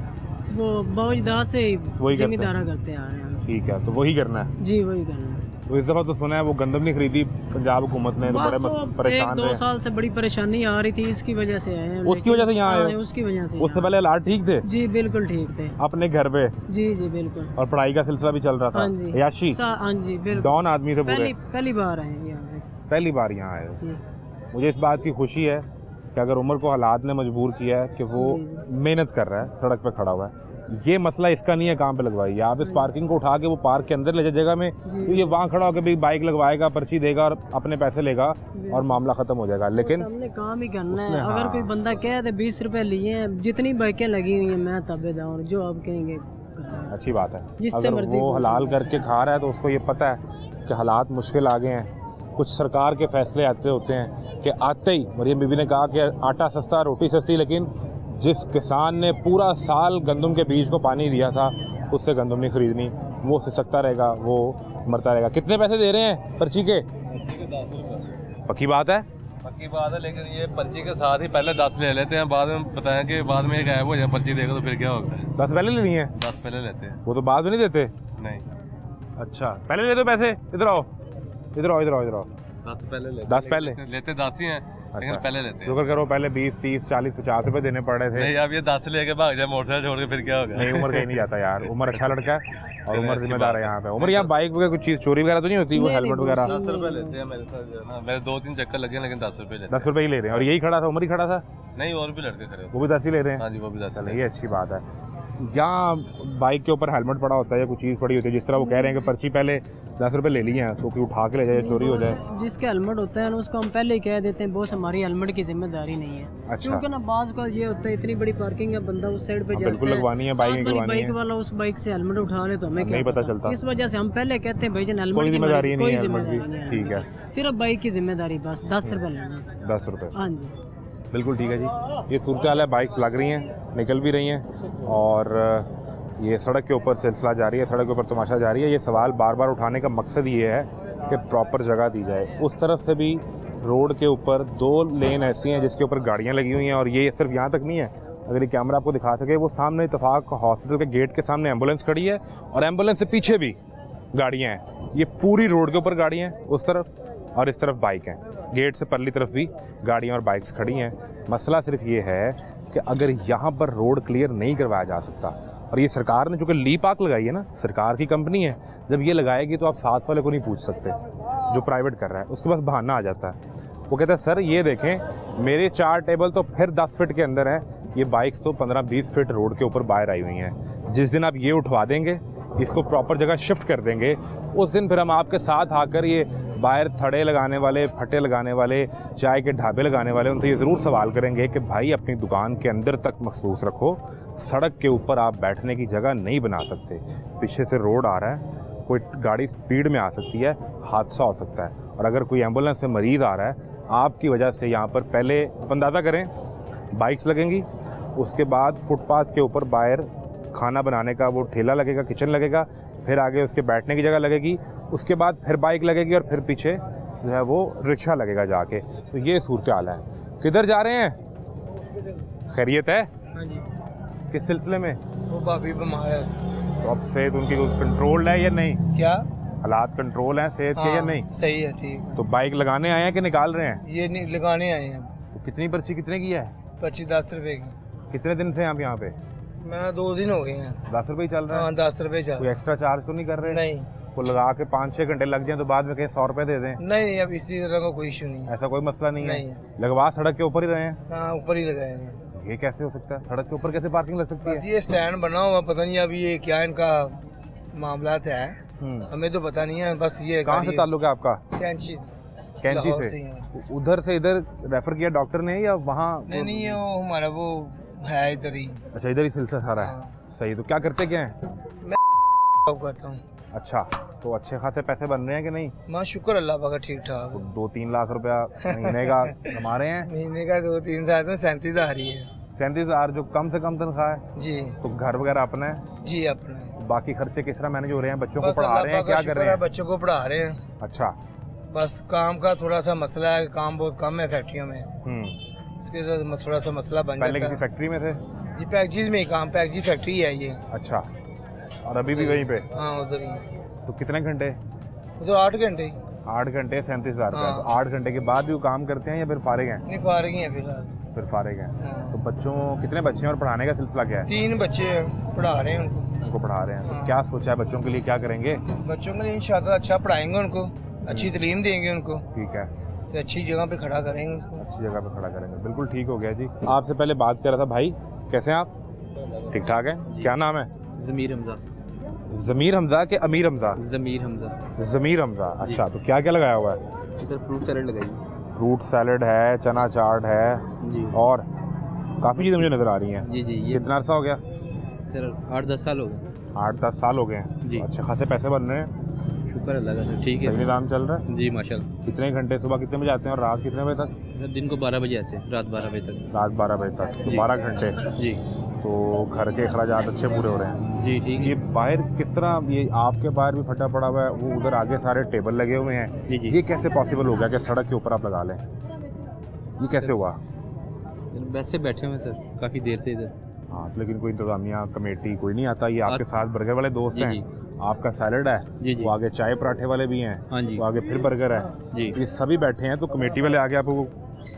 वो बावजदा से वही करते हैं। जिम्मेदारा करते आ रहे हैं। ठीक है, तो वही करना है। जी, वही करना है। तो इस दफ़ा तो सुना है वो गंदम नहीं खरीदी पंजाब हुकूमत ने, तो बड़े बस वो परेशान 1-2 रहे। साल से बड़ी परेशानी आ रही थी, इसकी वजह से आए हैं। उसकी वजह से यहाँ आए हाँ, हो? उसकी वजह से। उससे पहले हालात ठीक थे? जी बिल्कुल ठीक थे। अपने घर पे? जी जी बिल्कुल। और पढ़ाई का सिलसिला भी चल रहा था? हाँ जी। याशी? हाँ जी बिल्कुल। डॉन आदमी से पूरे? पहली बार आए हैं यहाँ पे। पहली बार यहाँ आए हो? जी। मुझे इस बात की खुशी है कि अगर उमर को हालात ने मजबूर किया है कि वो मेहनत कर रहा है, सड़क पे खड़ा हुआ है। ये मसला इसका नहीं है काम पे लगवाइए आप। इस पार्किंग को उठा के वो पार्क के अंदर ले जाए जगह में, तो ये वहाँ खड़ा होकर भी बाइक लगवाएगा, पर्ची देगा और अपने पैसे लेगा और मामला खत्म हो जाएगा। लेकिन हमने काम ही करना है। उसने, अगर हाँ। कोई बंदा कहे तो 20 रुपए लिए हैं, जितनी बाइकें लगी हुई हैं मैं ताबेदार, जो आप कहेंगे करना है। अच्छी बात है। जिससे अगर मर्जी वो बोलो। हलाल करके खा रहा है तो उसको ये पता है कि हालात मुश्किल आ गए हैं कुछ सरकार के फैसले आते होते हैं कि आते ही मरियम बीबी ने कहा कि आटा सस्ता रोटी सस्ती, लेकिन जिस किसान ने पूरा साल गंदम के बीज को पानी दिया था उससे गंदम नहीं खरीदनी, वो सिसकता रहेगा, वो मरता रहेगा। कितने पैसे दे रहे हैं पर्ची के? पक्की बात है? पक्की बात है, लेकिन ये पर्ची के साथ ही पहले 10 ले लेते हैं, बाद में बताएं कि बाद में गायब हो जाए पर्ची देगा तो फिर क्या होगा। 10 पहले लेनी है? 10 पहले लेते हैं। वो तो बाद में नहीं देते? नहीं। अच्छा, पहले ले दो पैसे। इधर आओ, इधर आओ, इधर आओ, इधर आओ। 10 पहले लेते। 10 पहले लेते 10 ही हैं, लेकिन पहले लेते हैं। शुक्र करो, पहले 20, 30, 40, 50 रुपए देने पड़ रहे थे। नहीं, अब ये 10 लेके भाग जाए मोटरसाइकिल छोड़ के फिर क्या होगा। नहीं, उम्र कहीं नहीं जाता यार, उम्र अच्छा लड़का है और उम्र जिम्मेदार है। यहाँ पे उम्र, यहाँ बाइक वगैरह कुछ चीज़ चोरी वगैरह तो नहीं होती? वो हेलमेट वगैरह 10 रुपए लेते हैं मेरे साथ जो है ना। मेरे 2-3 चक्कर लगे, लेकिन 10 रुपए लेते हैं। 10 रुपए ही ले रहे हैं। और यही खड़ा था, उम्र ही खड़ा था? नहीं, और भी लड़के खड़े, वो भी 10 ही ले रहे हैं। हाँ जी, वो भी 10। चलिए, ये अच्छी बात है। यहाँ बाइक के ऊपर हेलमेट पड़ा होता है या कुछ चीज़ पड़ी होती है, जिस तरह वो कह रहे हैं कि पर्ची पहले 10 रुपए ले लिए हैं तो कि उठा के ले जाए, चोरी हो जाए। जिसके हेलमेट होता है ना उसको हम पहले ही कह देते हैं बॉस हमारी हेलमेट की जिम्मेदारी नहीं है। अच्छा। क्योंकि ना बाज का ये होता है इतनी बड़ी पार्किंग है, बंदा उस साइड पे जाता है, बिल्कुल लगवानी है, बाइक लगवानी है, बाइक वाला उस बाइक से हेलमेट उठा ले तो हमें नहीं पता चलता। इस वजह से हम पहले कहते हैं भाईजान हेलमेट कोई जिम्मेदारी नहीं है, है, ठीक है, सिर्फ बाइक की जिम्मेदारी, बस 10 रुपए लेना। 10 रुपए, हाँ जी, बिल्कुल ठीक है जी। ये सूरत हाल है, बाइक्स लग रही हैं, निकल भी रही हैं और ये सड़क के ऊपर सिलसिला जारी है, सड़क के ऊपर तमाशा जारी है। ये सवाल बार बार उठाने का मकसद ये है कि प्रॉपर जगह दी जाए। उस तरफ से भी रोड के ऊपर 2 लेन ऐसी हैं जिसके ऊपर गाड़ियाँ लगी हुई हैं और ये सिर्फ यहाँ तक नहीं है, अगर ये कैमरा आपको दिखा सके, वो सामने इत्तेफाक हॉस्पिटल के गेट के सामने एम्बुलेंस खड़ी है और एम्बुलेंस से पीछे भी गाड़ियाँ हैं। ये पूरी रोड के ऊपर गाड़ियाँ हैं उस तरफ और इस तरफ बाइक हैं। गेट से परली तरफ भी गाड़ियाँ और बाइक्स खड़ी हैं। मसला सिर्फ ये है कि अगर यहाँ पर रोड क्लियर नहीं करवाया जा सकता, और ये सरकार ने चूँकि ली पाक लगाई है ना, सरकार की कंपनी है, जब ये लगाएगी तो आप साथ वाले को नहीं पूछ सकते जो प्राइवेट कर रहा है, उसके पास बहाना आ जाता है। वो कहता है सर ये देखें मेरे 4 टेबल तो फिर 10 फीट के अंदर है, ये बाइक्स तो 15-20 फीट रोड के ऊपर बाहर आई हुई हैं। जिस दिन आप ये उठवा देंगे, इसको प्रॉपर जगह शिफ्ट कर देंगे, उस दिन फिर हम आपके साथ आकर ये बाहर थड़े लगाने वाले, फटे लगाने वाले, चाय के ढाबे लगाने वाले, उनसे ये ज़रूर सवाल करेंगे कि भाई अपनी दुकान के अंदर तक मखसूस रखो, सड़क के ऊपर आप बैठने की जगह नहीं बना सकते। पीछे से रोड आ रहा है, कोई गाड़ी स्पीड में आ सकती है, हादसा हो सकता है। और अगर कोई एम्बुलेंस में मरीज़ आ रहा है, आपकी वजह से यहाँ पर पहले अंदाज़ा करें बाइक्स लगेंगी, उसके बाद फुटपाथ के ऊपर बाहर खाना बनाने का वो ठेला लगेगा, किचन लगेगा, फिर आगे उसके बैठने की जगह लगेगी, उसके बाद फिर बाइक लगेगी और फिर पीछे जो है वो रिक्शा लगेगा जाके। तो ये सूरत हाल है। किधर जा रहे हैं? खैरियत है? हाँ जी। किस सिलसिले में? वो भाभी बीमार है। तो अब सेहत उनकी कंट्रोल है या नहीं? क्या हालात कंट्रोल हैं सेहत के या नहीं? सही है, ठीक है। तो बाइक लगाने आए हैं कि निकाल रहे हैं? ये नहीं लगाने आए हैं। तो कितनी पर्ची कितने की है? पर्ची 10 रुपए की। कितने दिन से आप यहाँ पे? मैं 2 दिन हो गए हैं। 10 रुपये ही चल रहा है? हाँ, 10 रुपए चल। कोई एक्स्ट्रा चार्ज तो नहीं कर रहे? नहीं। वो लगा के 5-6 घंटे लग जाए तो बाद में कहीं 100 रुपये दे दें? नहीं, अब इसी तरह का कोई इशू नहीं है। ऐसा कोई मसला नहीं नहीं है। लगवा सड़क के ऊपर ही रहे हैं? हाँ, ऊपर ही लगाए हैं। ये कैसे हो सकता है? सड़क के ऊपर कैसे पार्किंग लग सकती बस है? ये स्टैंड बना हुआ, पता नहीं अब ये क्या इनका मामला है, हमें तो पता नहीं है। बस ये कहाँ से ताल्लुक है आपका? कैंची से। उधर से इधर रेफर किया डॉक्टर ने या वहाँ? नहीं, वो हमारा वो है इधर ही। अच्छा, इधर ही सिलसिला सारा है। सही। तो क्या करते क्या हैं? मैं करता हूँ। अच्छा, तो अच्छे खासे पैसे बन रहे हैं कि नहीं? माँ शुक्र अल्लाह का, ठीक ठाक। 2-3 लाख रुपया महीने का कमा रहे हैं? महीने का 2-3 साल में 37,000 ही है। 37,000 जो कम से कम तनख्वाह है जी। तो घर वगैरह अपना है? जी, अपना है। बाकी खर्चे किस तरह मैनेज हो रहे हैं? बच्चों को बस पढ़ा रहे हैं, क्या कर रहे हैं? बच्चों को पढ़ा रहे हैं। अच्छा। बस काम का थोड़ा सा मसला है, काम बहुत कम है फैक्ट्रियों में, इसके साथ थोड़ा सा मसला बन जाता है। पहले किसी फैक्ट्री में थे? जी, पैकेजिंग में काम, पैकेजिंग फैक्ट्री है ये। अच्छा, और अभी भी वहीं पे? हाँ, उधर ही। तो कितने घंटे? उधर 8 घंटे। 8 घंटे 37,000 रुपये। हाँ। तो 8 घंटे के बाद भी वो काम करते हैं या फिर फारिग हैं? नहीं, फारिग हैं फिलहाल। फिर फारिग हैं। हाँ। तो बच्चों, कितने बच्चे हैं और पढ़ाने का सिलसिला क्या है? 3 बच्चे हैं, पढ़ा रहे हैं उनको पढ़ा रहे हैं। तो हाँ। क्या सोचा है बच्चों के लिए, क्या करेंगे? बच्चों के लिए इंशाल्लाह अच्छा पढ़ाएंगे उनको, अच्छी तालीम देंगे उनको, ठीक है, तो अच्छी जगह पे खड़ा करेंगे उसको। अच्छी जगह पे खड़ा करेंगे। बिल्कुल ठीक हो गया जी। आपसे पहले बात कर रहा था भाई, कैसे हैं आप? ठीक ठाक है। क्या नाम है? ज़मीर हमज़ा। ज़मीर हमज़ा के अमीर हमज़ा? ज़मीर हमज़ा। ज़मीर हमज़ा, अच्छा। तो क्या क्या लगाया हुआ है? इधर फ्रूट सैलड लगाई। फ्रूट सैलड है, चना चाट है जी, और काफ़ी चीज़ें मुझे नज़र आ रही हैं। जी जी। ये कितना अर्सा हो गया? सर 8-10 साल हो गए। 8-10 साल हो गए हैं। जी। अच्छे खासे पैसे बन रहे हैं। शुक्र अल्लाह का सर, ठीक सही है निज़ाम चल रहा है? जी माशाल्लाह। कितने घंटे, सुबह कितने बजे आते हैं और रात कितने बजे तक? दिन को 12 बजे आते हैं, रात 12 बजे तक। रात 12 बजे तक, तो जी। 12 घंटे। जी तो घर के अखराजात अच्छे पूरे हो रहे हैं। जी ठीक ये है। बाहर किस तरह, ये आपके बाहर भी फटा पड़ा हुआ है, वो उधर आगे सारे टेबल लगे हुए हैं, जी जी ये कैसे पॉसिबल हो गया कि सड़क के ऊपर आप लगा लें? ये कैसे हुआ? वैसे बैठे हुए हैं सर काफ़ी देर से इधर। हाँ, लेकिन कोई इंतजामिया कमेटी कोई नहीं आता? ये आपके साथ बर्गर वाले दोस्त जी हैं, जी आपका सैलड है, जी जी वो आगे चाय पराठे वाले भी हैं, हाँ जी वो आगे फिर बर्गर है, जी। ये सभी बैठे हैं, तो कमेटी वाले आगे आपको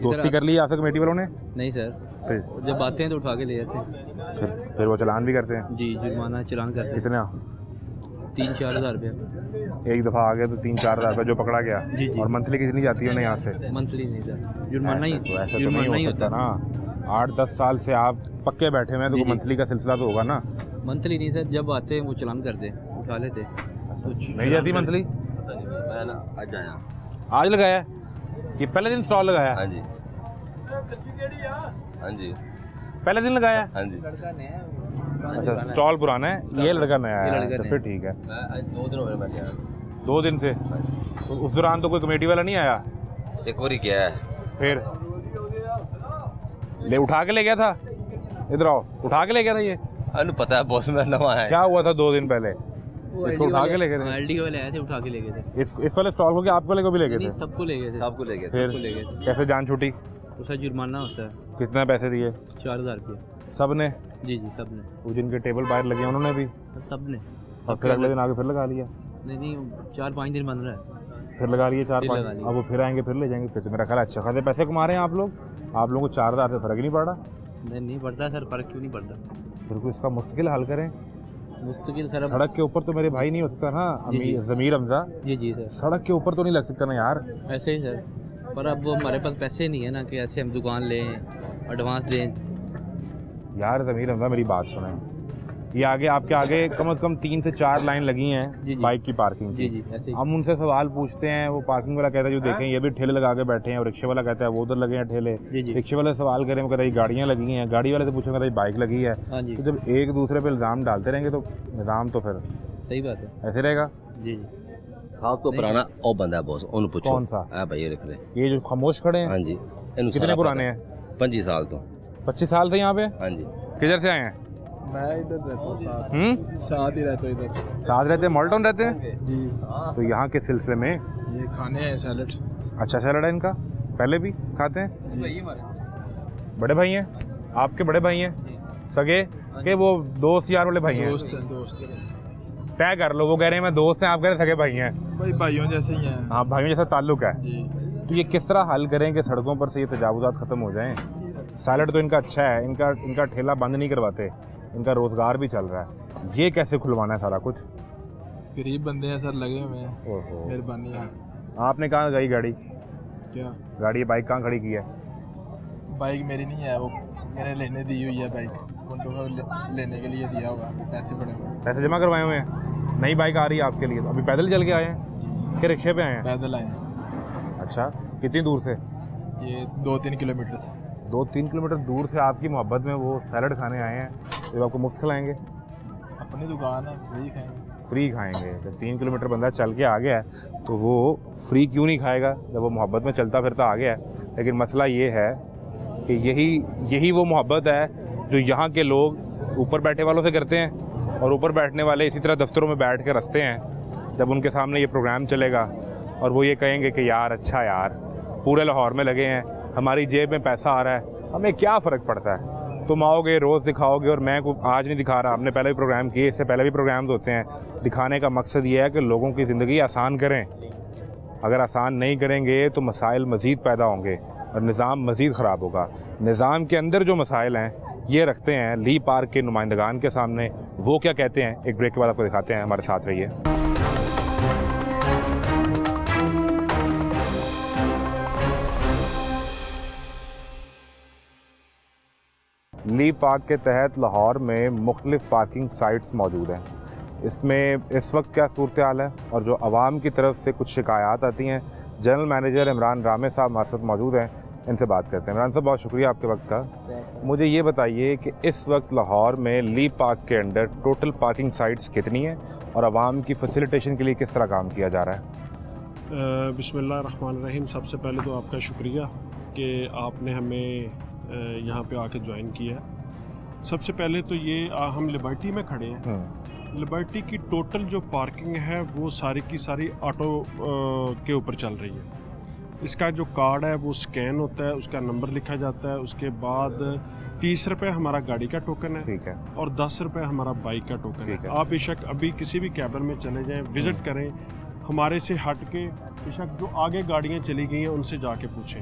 दोस्ती कर ली आपसे कमेटी वालों ने? नहीं सर, फिर जब आते हैं तो उठा के ले जाते हैं। फिर वो चलान भी करते हैं? जी जुर्माना चलान करते हैं। कितना? 3-4 हज़ार रुपया एक दफ़ा आ गया तो 3-4 हज़ार रुपये जो पकड़ा गया। जी जी। और मंथली कितनी जाती है उन्हें यहाँ से? मंथली नहीं सर, जुर्माना ही तो ऐसे तो जुर्माना नहीं ही हो सकता होता ना। 8-10 साल से आप पक्के बैठे हुए हैं, तो जी, कोई जी। मंथली का सिलसिला तो होगा ना? मंथली नहीं सर, जब आते हैं वो चलान करते हैं, उठा लेते हैं। नहीं जाती मंथली? आज लगाया है? ये पहले दिन स्टॉल लगाया है? हाँ जी हाँ जी पहले दिन लगाया है? हाँ जी। अच्छा, स्टॉल पुराना है, ये लड़का नया ये है, लड़का तो नया फिर ठीक है। मैं आज 2 दिन हो गए बैठे हैं। 2 दिन से? तो उस दौरान तो कोई कमेटी वाला नहीं आया? एक और ही किया है। फिर ले उठा के ले गया था? इधर आओ, उठा के ले गया था ये? अनु पता है बॉस में नवा है। क्या हुआ था 2 दिन पहले? इसको उठा के ले गए थे? LD वाले आए थे, उठा के ले गए थे। इस वाले स्टॉल को, क्या आप वाले को भी ले गए नहीं थे? सबको ले गए थे। सबको ले गए थे। फिर सबको ले गए थे। कैसे जान छूटी? उसका जुर्माना होता है कितने पैसे दिए? 4,000 रुपया। सब ने? जी जी सब ने, वो जिनके टेबल बाहर लगे हैं उन्होंने भी? सब ने। और फिर अगले दिन आगे फिर लगा लिया? नहीं 4-5 दिन बन रहा है। फिर लगा लिए 4-5? लगा लिए। अब वो फिर आएंगे, फिर ले जाएंगे। फिर तो मेरा ख्याल है अच्छा खासे पैसे कमा रहे हैं आप लोग। आप लोगों को 4,000 से फ़र्क ही नहीं पड़ रहा? नहीं पड़ता सर, फर्क क्यों नहीं पड़ता? फिर कोई इसका मुस्तकिल हल करें। मुस्तकिल सर अब- सड़क के ऊपर तो मेरे भाई नहीं हो सकता ना, जी, जी। ज़मीर हमजा, जी जी सर सड़क के ऊपर तो नहीं लग सकता ना यार। ऐसे ही सर, पर अब वो हमारे पास पैसे नहीं है ना कि ऐसे हम दुकान लें, एडवांस दें। यार ज़मीर हमजा, मेरी बात सुने, ये आगे आपके आगे कम से कम 3 से 4 लाइन लगी जी, हैं जी। बाइक की पार्किंग जी की। जी ऐसे ही। हम उनसे सवाल पूछते हैं, वो पार्किंग वाला कहता है जो देखें ये भी ठेले लगा के बैठे हैं, और रिक्शे वाला कहता है वो उधर लगे हैं ठेले। जी जी रिक्शे वाले से सवाल करें, वो कहता है ये गाड़ियाँ लगी हैं, गाड़ी वाले से पूछें, कहता है बाइक लगी है। हाँ जी तो जब एक दूसरे पे इल्ज़ाम डालते रहेंगे तो निज़ाम तो फिर सही बात है। ऐसे रहेगा। जी जी साहब तो पुराना और बंदा है बॉस, उन्हें पूछो। कौन सा? हाँ भाई ये रख रहे। ये जो खामोश खड़े हैं? हाँ जी। कितने पुराने हैं? 25 साल तो। 25 साल से यहाँ पे? हाँ जी। किधर से आए हैं? मैं इधर रहता हूँ, साथ ही रहता हूँ इधर। साथ रहते हैं, मॉलटाउन रहते हैं? जी, तो यहाँ के सिलसिले में ये खाने हैं सैलड। अच्छा सैलड है इनका, पहले भी खाते हैं? बड़े भाई हैं आपके? बड़े भाई हैं सगे के? वो दोस्त यार वाले भाई हैं? दोस्त तय कर लो, वो कह रहे हैं मैं दोस्त हैं, आप कह रहे हैं सगे भाई हैं। भाई भाइयों जैसे ही हैं। हाँ, भाइयों जैसा ताल्लुक है। जी तो ये किस तरह हल करें कि सड़कों पर से ये तजावुज़ात ख़त्म हो जाएं? सैलड तो इनका अच्छा है, इनका ठेला बंद नहीं करवाते, इनका रोज़गार भी चल रहा है, ये कैसे खुलवाना है सारा कुछ? गरीब बंदे हैं सर, लगे हुए हैं। ओहो, मेहरबानी है। आपने कहाँ लगाई गाड़ी? क्या गाड़ी बाइक कहाँ खड़ी की है? बाइक मेरी नहीं है, वो मैंने लेने दी हुई है बाइक, उनको लेने के लिए दिया हुआ है, पैसे पड़े हुए हैं। पैसे जमा करवाए हुए हैं? नई बाइक आ रही है आपके लिए? तो अभी पैदल चल के आए हैं कि रिक्शे पे आए हैं? पैदल आए हैं। अच्छा, कितनी दूर से? ये 2-3 किलोमीटर से। 2-3 किलोमीटर दूर से आपकी मोहब्बत में वो सैलड खाने आए हैं, तो आपको मुफ्त खिलाएंगे? अपनी दुकान है, वही खाएंगे। फ्री खाएंगे? जब 3 किलोमीटर बंदा चल के आ गया है तो वो फ्री क्यों नहीं खाएगा जब वो मोहब्बत में चलता फिरता आ गया है? लेकिन मसला ये है कि यही वो मोहब्बत है जो यहाँ के लोग ऊपर बैठे वालों से करते हैं, और ऊपर बैठने वाले इसी तरह दफ्तरों में बैठ के रखते हैं। जब उनके सामने ये प्रोग्राम चलेगा और वो ये कहेंगे कि यार अच्छा यार पूरे लाहौर में लगे हैं, हमारी जेब में पैसा आ रहा है, हमें क्या फ़र्क पड़ता है? तुम आओगे रोज़ दिखाओगे, और मैं आज नहीं दिखा रहा, हमने पहले भी प्रोग्राम किए, इससे पहले भी प्रोग्राम्स होते हैं। दिखाने का मकसद ये है कि लोगों की ज़िंदगी आसान करें। अगर आसान नहीं करेंगे तो मसाइल मज़ीद पैदा होंगे और निज़ाम मज़ीद ख़राब होगा। निज़ाम के अंदर जो मसाइल हैं ये रखते हैं ली पार्क के नुमाइंदगान के सामने, वो क्या कहते हैं एक ब्रेक के बाद आपको दिखाते हैं, हमारे साथ रहिए। ली पार्क के तहत लाहौर में मुख्तलिफ पार्किंग साइट्स मौजूद हैं। इसमें इस वक्त क्या सूरत हाल है और जो आवाम की तरफ से कुछ शिकायत आती हैं, जनरल मैनेजर इमरान रामे साहब हमारे साथ मौजूद हैं। इनसे बात करते हैं। इमरान साहब, बहुत शुक्रिया आपके वक्त का। मुझे ये बताइए कि इस वक्त लाहौर में ली पार्क के अंडर टोटल पार्किंग साइट्स कितनी हैं और आवाम की फैसिलिटेशन के लिए किस तरह काम किया जा रहा है? बिस्मिल्लाहिर्रहमानिर्रहीम। सबसे पहले तो आपका शुक्रिया कि आपने हमें यहाँ पे आके ज्वाइन किया। सबसे पहले तो ये हम लिबर्टी में खड़े हैं। लिबर्टी की टोटल जो पार्किंग है वो सारी की सारी ऑटो के ऊपर चल रही है। इसका जो कार्ड है वो स्कैन होता है, उसका नंबर लिखा जाता है, उसके बाद 30 रुपये हमारा गाड़ी का टोकन है, ठीक है, और 10 रुपये हमारा बाइक का टोकन है। आप बेशक अभी किसी भी कैबिन में चले जाएं, विजिट करें, हमारे से हट के बेशक जो आगे गाड़ियाँ चली गई हैं उनसे जाके पूछें।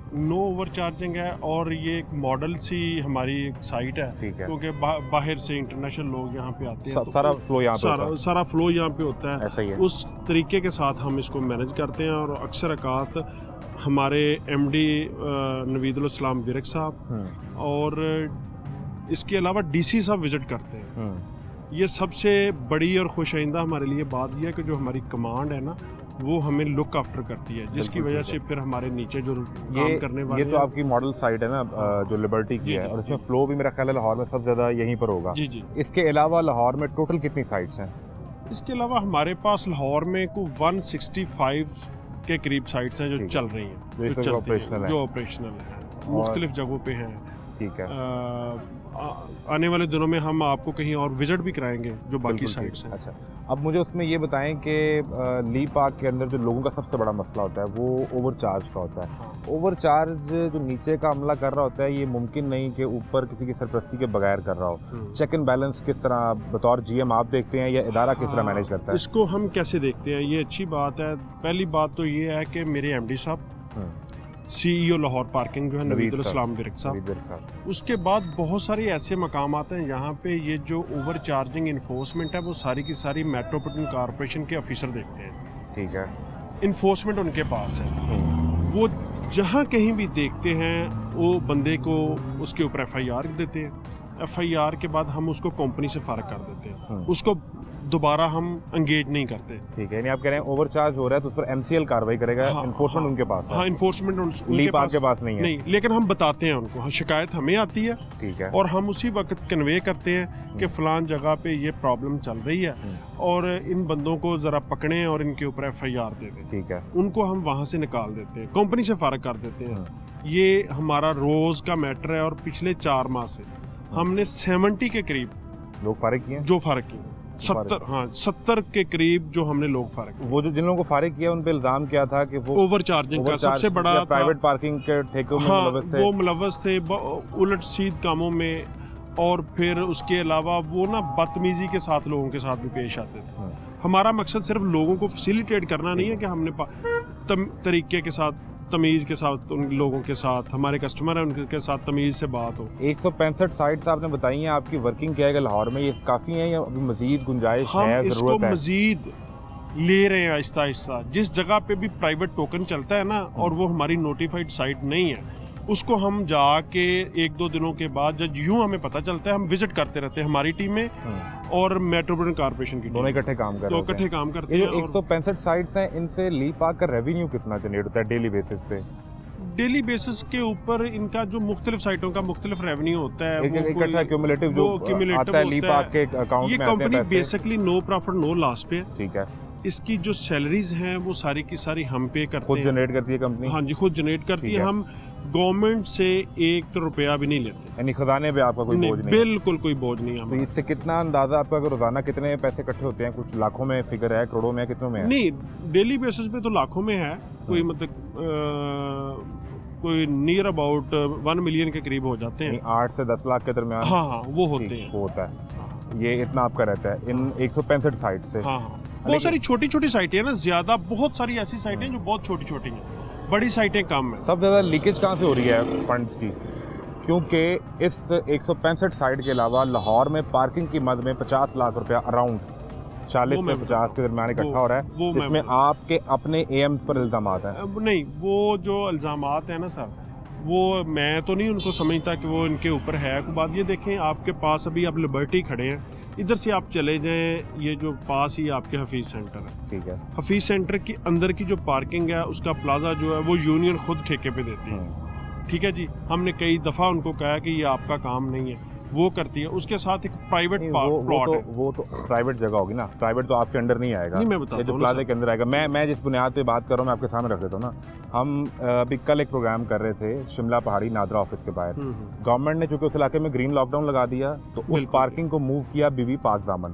नो ओवर चार्जिंग है, और ये एक मॉडल सी हमारी एक साइट है, क्योंकि बाहर से इंटरनेशनल लोग यहाँ पे आते हैं, सारा फ्लो यहाँ पे सारा फ्लो यहाँ पे होता है। ऐसा ही है। उस तरीके के साथ हम इसको मैनेज करते हैं, और अक्सर अकात हमारे MD नवीदुल इस्लाम विरक साहब और इसके अलावा DC साहब विजिट करते हैं। ये सबसे बड़ी और खुश आइंदा हमारे लिए बात यह है कि जो हमारी कमांड है ना, वो हमें लुक आफ्टर करती है, जिसकी वजह से फिर हमारे नीचे जो काम करने वाले ये तो आपकी मॉडल साइट है ना, जो लिबर्टी की है, और इसमें फ्लो भी मेरा ख्याल है लाहौर में सबसे ज़्यादा यहीं पर होगा। जी। इसके अलावा लाहौर में टोटल कितनी साइट्स हैं? इसके अलावा हमारे पास लाहौर में को 165 के करीब साइट्स हैं जो चल रही हैं, जो ऑपरेशनल हैं, मुख्तलिफ जगहों पे हैं। ठीक है। आने वाले दिनों में हम आपको कहीं और विजिट भी कराएंगे जो बाकी साइट्स हैं। अच्छा, अब मुझे उसमें ये बताएं कि ली पार्क के अंदर जो लोगों का सबसे बड़ा मसला होता है वो ओवरचार्ज का होता है। ओवरचार्ज जो नीचे का अमला कर रहा होता है, ये मुमकिन नहीं कि ऊपर किसी की सरपरस्ती के बगैर कर रहा हो। चेक एंड बैलेंस किस तरह बतौर GM आप देखते हैं, या इदारा किस तरह मैनेज करता है? इसको हम कैसे देखते हैं, ये अच्छी बात है। पहली बात तो ये है कि मेरे MD साहब, CEO लाहौर पार्किंग जो है नवीदुल इस्लाम विरक साहब, उसके बाद बहुत सारे ऐसे मकाम आते हैं यहाँ पे ये जो ओवर चार्जिंग इन्फोर्समेंट है वो सारी की सारी मेट्रोपॉलिटन कॉर्पोरेशन के ऑफिसर देखते हैं। ठीक है। इन्फोर्समेंट उनके पास है, वो जहाँ कहीं भी देखते हैं वो बंदे को उसके ऊपर FIR देते हैं। FIR के बाद हम उसको कंपनी से फारग कर देते हैं, उसको दोबारा हम एंगेज नहीं करते। ठीक है, यानी आप कह रहे हैं ओवरचार्ज हो रहा है तो उस पर MCL कार्रवाई करेगा। इन्फोर्समेंट उनके पास है। हाँ, इन्फोर्समेंट ली पार्क के पास नहीं है। नहीं, लेकिन हम बताते हैं उनको, शिकायत हमें आती है, ठीक है, और हम उसी वक्त कन्वे करते हैं कि फलान जगह पे ये प्रॉब्लम चल रही है और इन बंदों को ज़रा पकड़ें और इनके ऊपर FIR दे दें। ठीक है, उनको हम वहाँ से निकाल देते हैं, कंपनी से फारग कर देते हैं। ये हमारा रोज़ का मैटर है, और पिछले 4 माह से हमने 70 के करीब लोग फारिग किए, जो फारिग किए। 70 के करीब जो हमने लोग फारिग किए। वो जो जिन लोगों को फारिग किया उन पे इल्जाम क्या था कि वो ओवर चार्जिंग का सबसे बड़ा प्राइवेट पार्किंग के ठेकों में मुलव्वस थे। वो मुलव्वस थे उलट सीध कामों में, और फिर उसके अलावा वो ना बदतमीजी के साथ लोगों के साथ भी पेश आते थे। हमारा मकसद सिर्फ लोगों को फैसिलिटेट करना नहीं है कि हमने तरीके के साथ, तमीज़ के साथ, उन लोगों के साथ, हमारे कस्टमर हैं उनके साथ तमीज़ से बात हो। 165 साइट्स आपने बताई हैं, आपकी वर्किंग क्या है लाहौर में, ये काफ़ी है या अभी मजीद गुंजाइश है, हम इसको मजीद ले रहे हैं आहिस्ता आहिस्ता। जिस जगह पे भी प्राइवेट टोकन चलता है ना, और वो हमारी नोटिफाइड साइट नहीं है, उसको हम जाके 1-2 दिनों के बाद जब यूँ हमें पता चलता है, हम विजिट करते रहते हैं, हमारी टीम में और मेट्रोपॉलिटन कॉर्पोरेशन की दोनों इकट्ठे काम कर रहे हैं। इकट्ठे काम करते हैं। ये जो 165 साइट्स हैं, इनसे ली पार्क का रेवेन्यू कितना जनरेट होता है डेली बेसिस पे? डेली बेसिस के ऊपर इनका जो मुख्तलिफ साइटों का मुख्तलिफ रेवेन्यू होता है, इकट्ठा क्यूमुलेटिव जो आता है ली पार्क के अकाउंट में। ये company basically no profit no loss पे है। ठीक है। इसकी जो सैलरीज हैं वो सारी की सारी हम पे करते हैं, खुद जनरेट करती है कंपनी? हाँ जी, खुद जनरेट करती है। हम गवर्नमेंट से 1 रुपया भी नहीं लेते, यानी खजाने पे आपका कोई बोझ नहीं? बिल्कुल कोई बोझ नहीं है। तो इससे कितना अंदाजा आपका रोजाना कितने पैसे इकट्ठे होते हैं? कुछ लाखों में फिगर है, करोड़ों में, कितनों में है? नहीं, डेली बेसिस पे तो लाखों में है, कोई मतलब कोई नियर अबाउट 1 मिलियन के करीब हो जाते हैं। 8 से 10 लाख के दरमियान? हाँ, वो होते हैं, वो होता है। ये इतना आपका रहता है इन 165 साइट से? हाँ, बहुत सारी छोटी छोटी साइटें हैं ना, ज्यादा बहुत सारी ऐसी साइटें हैं जो बहुत छोटी छोटी हैं, बड़ी साइटें कम है। सब ज़्यादा लीकेज कहाँ से हो रही है फंड्स की? क्योंकि इस 165 साइट के अलावा लाहौर में पार्किंग की मद में 50 लाख रुपया अराउंड 40 से 50 के दरमियान इकट्ठा हो रहा है, इसमें आपके अपने AMs पर इल्जामात हैं? नहीं, वो जो इल्जामात हैं ना सर, वो मैं तो नहीं उनको समझता कि वो इनके ऊपर है। को बात ये देखें, आपके पास अभी आप लिबर्टी खड़े हैं, इधर से आप चले जाएं, ये जो पास ही आपके हफीज़ सेंटर है। ठीक है। हफीज़ सेंटर के अंदर की जो पार्किंग है, उसका प्लाजा जो है वो यूनियन खुद ठेके पे देती है। ठीक है जी, हमने कई दफ़ा उनको कहा कि ये आपका काम नहीं है, वो करती है। उसके साथ एक प्राइवेट प्लॉट है। वो तो प्राइवेट जगह होगी ना, प्राइवेट तो आपके अंडर नहीं आएगा। नहीं, मैं बताता ये जो हूँ प्लाजा के अंदर आएगा। मैं जिस बुनियाद पे बात कर रहा हूँ मैं आपके सामने रख देता हूँ ना। हम अभी कल एक प्रोग्राम कर रहे थे शिमला पहाड़ी नादरा ऑफिस के बाहर। गवर्नमेंट ने चूंकि उस इलाके में ग्रीन लॉकडाउन लगा दिया तो उस पार्किंग को मूव किया बीबी पाक दामन,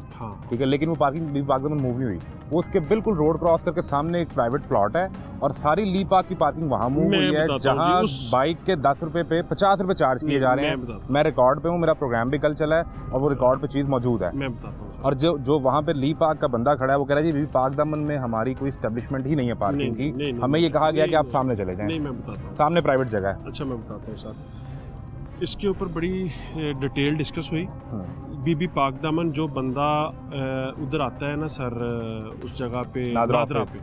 ठीक है, लेकिन वो पार्किंग बीबी पाक दामन मूव नहीं हुई। वो उसके बिल्कुल रोड क्रॉस करके सामने एक प्राइवेट प्लॉट है और सारी ली पार्क की पार्किंग वहाँ मूव हुई है, जहाँ बाइक के 10 रुपए पे 50 रुपए चार्ज किए जा रहे हैं। मैं रिकॉर्ड पे हूँ, मेरा प्रोग्राम भी कल चला है और वो रिकॉर्ड पे चीज़ मौजूद है। मैं बताता हूँ। और जो वहाँ पे ली पार्क का बंदा खड़ा है वो कह रहा है जी ली पार्क दामन में हमारी कोई एस्टेब्लिशमेंट ही नहीं है पार्किंग की, हमें ये कहा गया कि आप सामने चले जाएं। नहीं, मैं बताता हूँ, सामने प्राइवेट जगह है। अच्छा, मैं बताता हूँ सर, इसके ऊपर बड़ी डिटेल डिस्कस हुई। बीबी पाक दामन जो बंदा उधर आता है ना सर, उस जगह पे नादरा पे,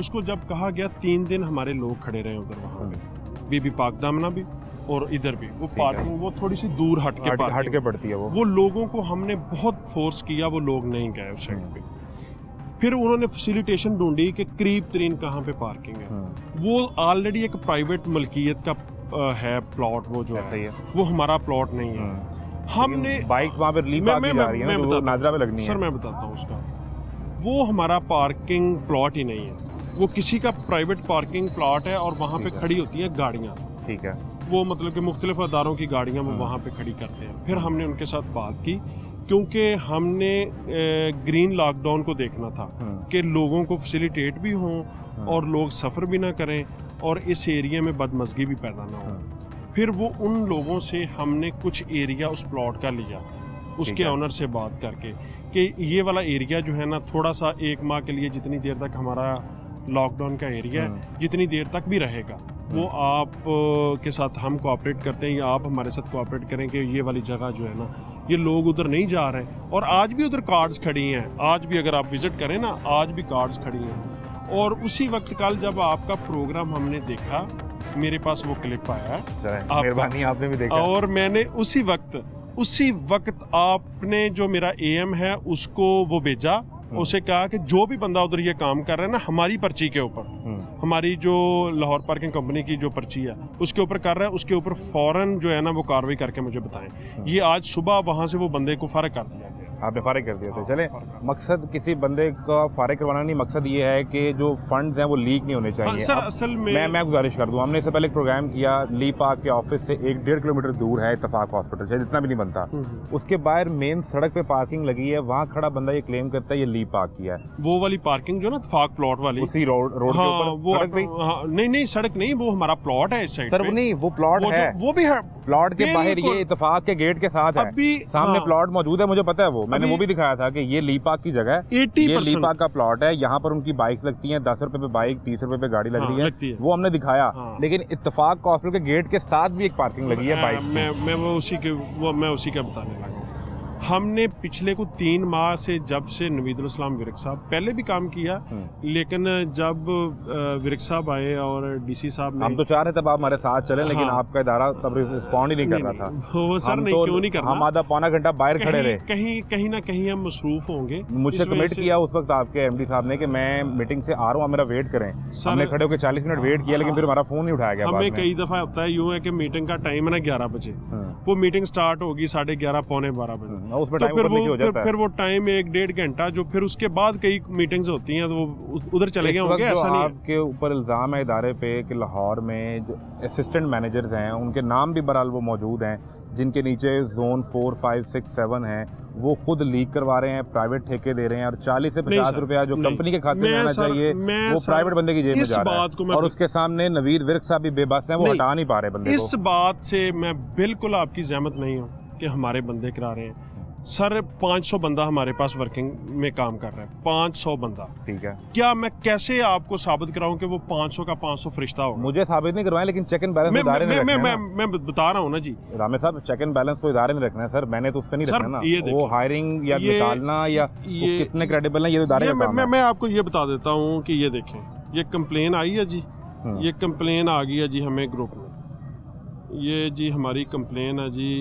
उसको जब कहा गया 3 दिन हमारे लोग खड़े रहे उधर, वहाँ पे बीबी पाक दामना भी और इधर भी। वो पार्किंग वो थोड़ी सी दूर हट के पड़ती है। वो लोगों को हमने बहुत फोर्स किया, वो लोग नहीं गए उस साइड पे। फिर उन्होंने फैसिलिटेशन ढूंढी कि करीब तरीन कहाँ पे पार्किंग है। वो ऑलरेडी एक प्राइवेट मलकियत का है प्लॉट, वो जो है वो हमारा प्लॉट नहीं है। हमने बाइक वहाँ पे ली पार्क की जा रही है, तो नादरा पे लगनी है। सर मैं बताता हूँ उसका, वो हमारा पार्किंग प्लॉट ही नहीं है, वो किसी का प्राइवेट पार्किंग प्लॉट है और वहाँ पे खड़ी होती है गाड़ियाँ। ठीक है, वो मतलब कि मुख्तलिफ अदारों की गाड़ियाँ वो वहाँ पे खड़ी करते हैं। फिर हमने उनके साथ बात की, क्योंकि हमने ग्रीन लॉकडाउन को देखना था कि लोगों को फैसिलिटेट भी हों और लोग सफ़र भी ना करें और इस एरिया में बदमज़गी भी पैदा ना हो। फिर वो उन लोगों से हमने कुछ एरिया उस प्लॉट का लिया, उसके ऑनर से बात करके कि ये वाला एरिया जो है ना, थोड़ा सा 1 माह के लिए जितनी देर तक हमारा लॉकडाउन का एरिया है, जितनी देर तक भी रहेगा वो आप के साथ हम कोऑपरेट करते हैं या आप हमारे साथ कोऑपरेट करें कि ये वाली जगह जो है ना, ये लोग उधर नहीं जा रहे हैं। और आज भी उधर कार्ड्स खड़ी हैं, आज भी अगर आप विजिट करें ना, आज भी कार्ड्स खड़ी हैं। और उसी वक्त कल जब आपका प्रोग्राम हमने देखा, मेरे पास वो क्लिप आया, मेहरबानी आपने भी देखा, और मैंने उसी वक्त आपने जो मेरा एएम है उसको वो भेजा, उसे कहा कि जो भी बंदा उधर ये काम कर रहा है ना, हमारी पर्ची के ऊपर, हमारी जो लाहौर पार्किंग कंपनी की जो पर्ची है उसके ऊपर कर रहा है, उसके ऊपर फौरन जो है ना वो कार्रवाई करके मुझे बताएं। ये आज सुबह वहाँ से वो बंदे को फारिग कर दिया गया। आपने फारिग कर दिया था। चले, मकसद किसी बंदे का फारिग करवाना नहीं, मकसद ये है कि जो फंड्स हैं वो लीक नहीं होने चाहिए। सर असल में मैं गुजारिश कर दूँ, हमने इससे पहले एक प्रोग्राम किया, ली पार्क के ऑफिस से 1-1.5 किलोमीटर दूर है इत्तेफाक हॉस्पिटल, शायद इतना भी नहीं बनता, उसके बाहर मेन सड़क पे पार्किंग लगी है, वहाँ खड़ा बंदा ये क्लेम करता है ये ली पार्क किया है। वो वाली पार्किंग जो ना इत्तेफाक प्लॉट वाली, उसी रोड के ऊपर, नहीं सड़क नहीं, वो हमारा प्लॉट है इस साइड सर। नहीं, वो प्लॉट है, वो भी है प्लॉट के बाहर, ये इत्तेफाक के गेट के साथ है, सामने प्लॉट मौजूद है, मुझे पता है वो, मैंने वो भी दिखाया था कि ये ली पार्क की जगह है, ये ली पार्क का प्लॉट है, यहाँ पर उनकी बाइक लगती हैं, 10 रुपए पे बाइक, 30 रुपए पे गाड़ी लग रही है, वो हमने दिखाया। लेकिन इत्तेफाक हॉस्पिटल के गेट के साथ भी एक पार्किंग लगी है बाइक। मैं उसी का बताने लगा। हमने पिछले को 3 माह से, जब से नवीदुल इस्लाम विरक साहब पहले भी काम किया, लेकिन जब विरक साहब आए और डीसी साहब ने, हम तो चाह रहे तब आप हमारे साथ चले, लेकिन आपका इदारा तब रिस्पॉन्ड ही नहीं कर रहा था। वो सर नहीं, क्यों नहीं करना, हम आधा पौना घंटा बाहर खड़े रहे, कहीं ना कहीं हम मसरूफ होंगे। मुझसे कमिट किया उस वक्त आपके एमडी साहब ने कि मैं मीटिंग से आ रहा हूँ, मेरा वेट करें। हमने खड़े होकर 40 मिनट वेट किया, लेकिन फिर हमारा फोन नहीं उठाया गया। हमें कई दफा होता है यूँ है कि मीटिंग का टाइम है ना 11 बजे, वो मीटिंग स्टार्ट होगी 11:30 पौने 12 बजे, फिर वो टाइम 1-1.5 घंटा, जो फिर उसके बाद कई मीटिंग्स होती हैं तो वो उधर चले गए होंगे। ऐसा नहीं, आपके ऊपर इल्ज़ाम है इदारे पे कि लाहौर में जो असिस्टेंट मैनेजर्स हैं उनके नाम भी बहरहाल वो मौजूद हैं, जिनके नीचे जोन 4, 5, 6, 7 हैं, वो खुद लीक करवा रहे हैं, प्राइवेट ठेके दे रहे हैं, और 40 से 50 रुपया जो कंपनी के खाते में आना चाहिए वो प्राइवेट बंदे की जेब में जा रहा है। और उसके सामने नवीद विरक साहब भी बेबस हैं, वो हटा नहीं पा रहे बंदे को। इस बात से मैं बिल्कुल आपकी सहमत नहीं हूँ कि हमारे बंदे करा रहे हैं। सर 500 बंदा हमारे पास वर्किंग में काम कर रहा है, 500 बंदा, ठीक है। क्या मैं कैसे आपको साबित कराऊं कि वो 500 का 500 फरिश्ता होगा? मुझे साबित नहीं करवाएं, लेकिन चेक एंड बैलेंस इदारे ने रखना है। मैं बता रहा हूं ना जी रामे साहब, चेक एंड बैलेंस तो इदारे ने रखना है सर, मैंने तो उस पर नहीं रखना ना। वो हायरिंग या निकालना या कितने क्रेडिबल है, ये इदारे का काम है। मैं आपको ये बता देता हूँ कि ये देखें, ये कंप्लेन आई है जी, ये कंप्लेन आ गई है जी हमें ग्रुप में, ये जी हमारी कंप्लेन है जी,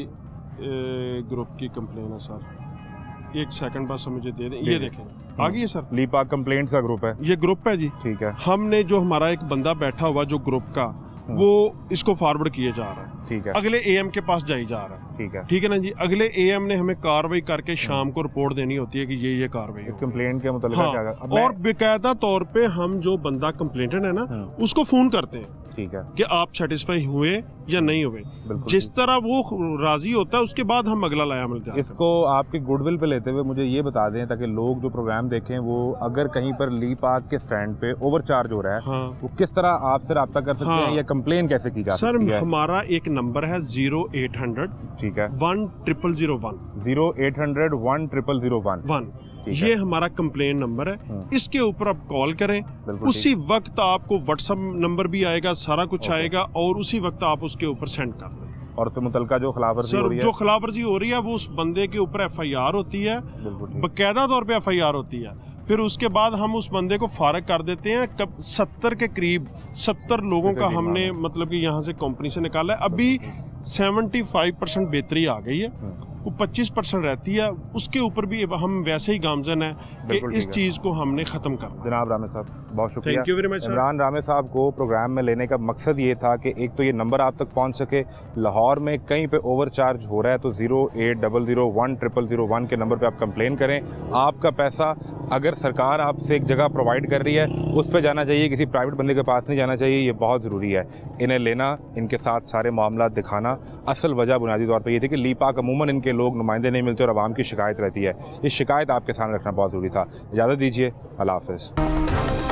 ग्रुप की कंप्लेन है सर। 1 सेकंड बस मुझे दे दें, ये देखें आ गई है सर, ली पार्क कंप्लेंट्स का ग्रुप है, ये ग्रुप है जी, ठीक है। हमने जो हमारा एक बंदा बैठा हुआ जो ग्रुप का, वो इसको फॉरवर्ड किए जा रहा है, ठीक है, अगले एएम के पास जाई जा रहा है, ठीक है ना जी। अगले एएम ने हमें कार्रवाई करके शाम को रिपोर्ट देनी होती है कि ये कार्रवाई इस कंप्लेंट के मुताबिक हाँ, क्या और बेकायदा तौर पे हम जो बंदा कंप्लेंटेंट है ना उसको फोन करते हैं, ठीक है, कि आप सेटिस्फाई हुए या नहीं हुए। बिल्कुल। जिस तरह वो राजी होता है उसके बाद हम अगला लाया मिलता है। इसको आपके गुडविल पे लेते हुए मुझे ये बता दें ताकि लोग जो प्रोग्राम देखें वो अगर कहीं पर ली पार्क के स्टैंड पे ओवरचार्ज हो रहा है हाँ। वो किस तरह आपसे रब्ता कर सकते हाँ। हैं या कंप्लेन कैसे की जा सर सकती है? हमारा एक नंबर है 0800 ठीक है 10001 0800 10001 ठीक है। ये हमारा कंप्लेन नंबर है। इसके ऊपर आप कॉल करें, बिल्कुल उसी वक्त आपको व्हाट्सएप नंबर भी आएगा, सारा कुछ आएगा और उसी वक्त आप उसके ऊपर सेंड कर दें। और तो मुतलका जो खिलाफवर्जी हो सर रही है, जो खिलाफवर्जी हो रही है वो उस बंदे के ऊपर एफआईआर होती है, बिल्कुल ठीक। बकायदा तौर पे एफआईआर होती है। फिर उसके बाद हम उस बंदे को फारग कर देते हैं। कब 70 के करीब 70 लोगों का हमने मतलब कि यहाँ से कंपनी से निकाला है। अभी 75% बेहतरी आ गई है, वो 25% रहती है। उसके ऊपर भी हम वैसे ही गामजन है कि इस चीज़ को हमने ख़त्म करना। जनाब रामे साहब बहुत शुक्रिया। Thank you very much. Imran रामे साहब को प्रोग्राम में लेने का मकसद ये था कि एक तो ये नंबर आप तक पहुंच सके, लाहौर में कहीं पे ओवरचार्ज हो रहा है तो 0800 के नंबर पे आप कंप्लेन करें। आपका पैसा अगर सरकार आपसे एक जगह प्रोवाइड कर रही है उस पर जाना चाहिए, किसी प्राइवेट बंदे के पास नहीं जाना चाहिए। ये बहुत ज़रूरी है इन्हें लेना, इनके साथ सारे मामला दिखाना। असल वजह बुनियादी तौर पर ये थी कि ली पाक अमूमन इनके लोग नुमाइंदे नहीं मिलते और आवाम की शिकायत रहती है। ये शिकायत आपके सामने रखना बहुत ज़रूरी था। इजाज़त दीजिए, अल्लाह हाफ़िज़।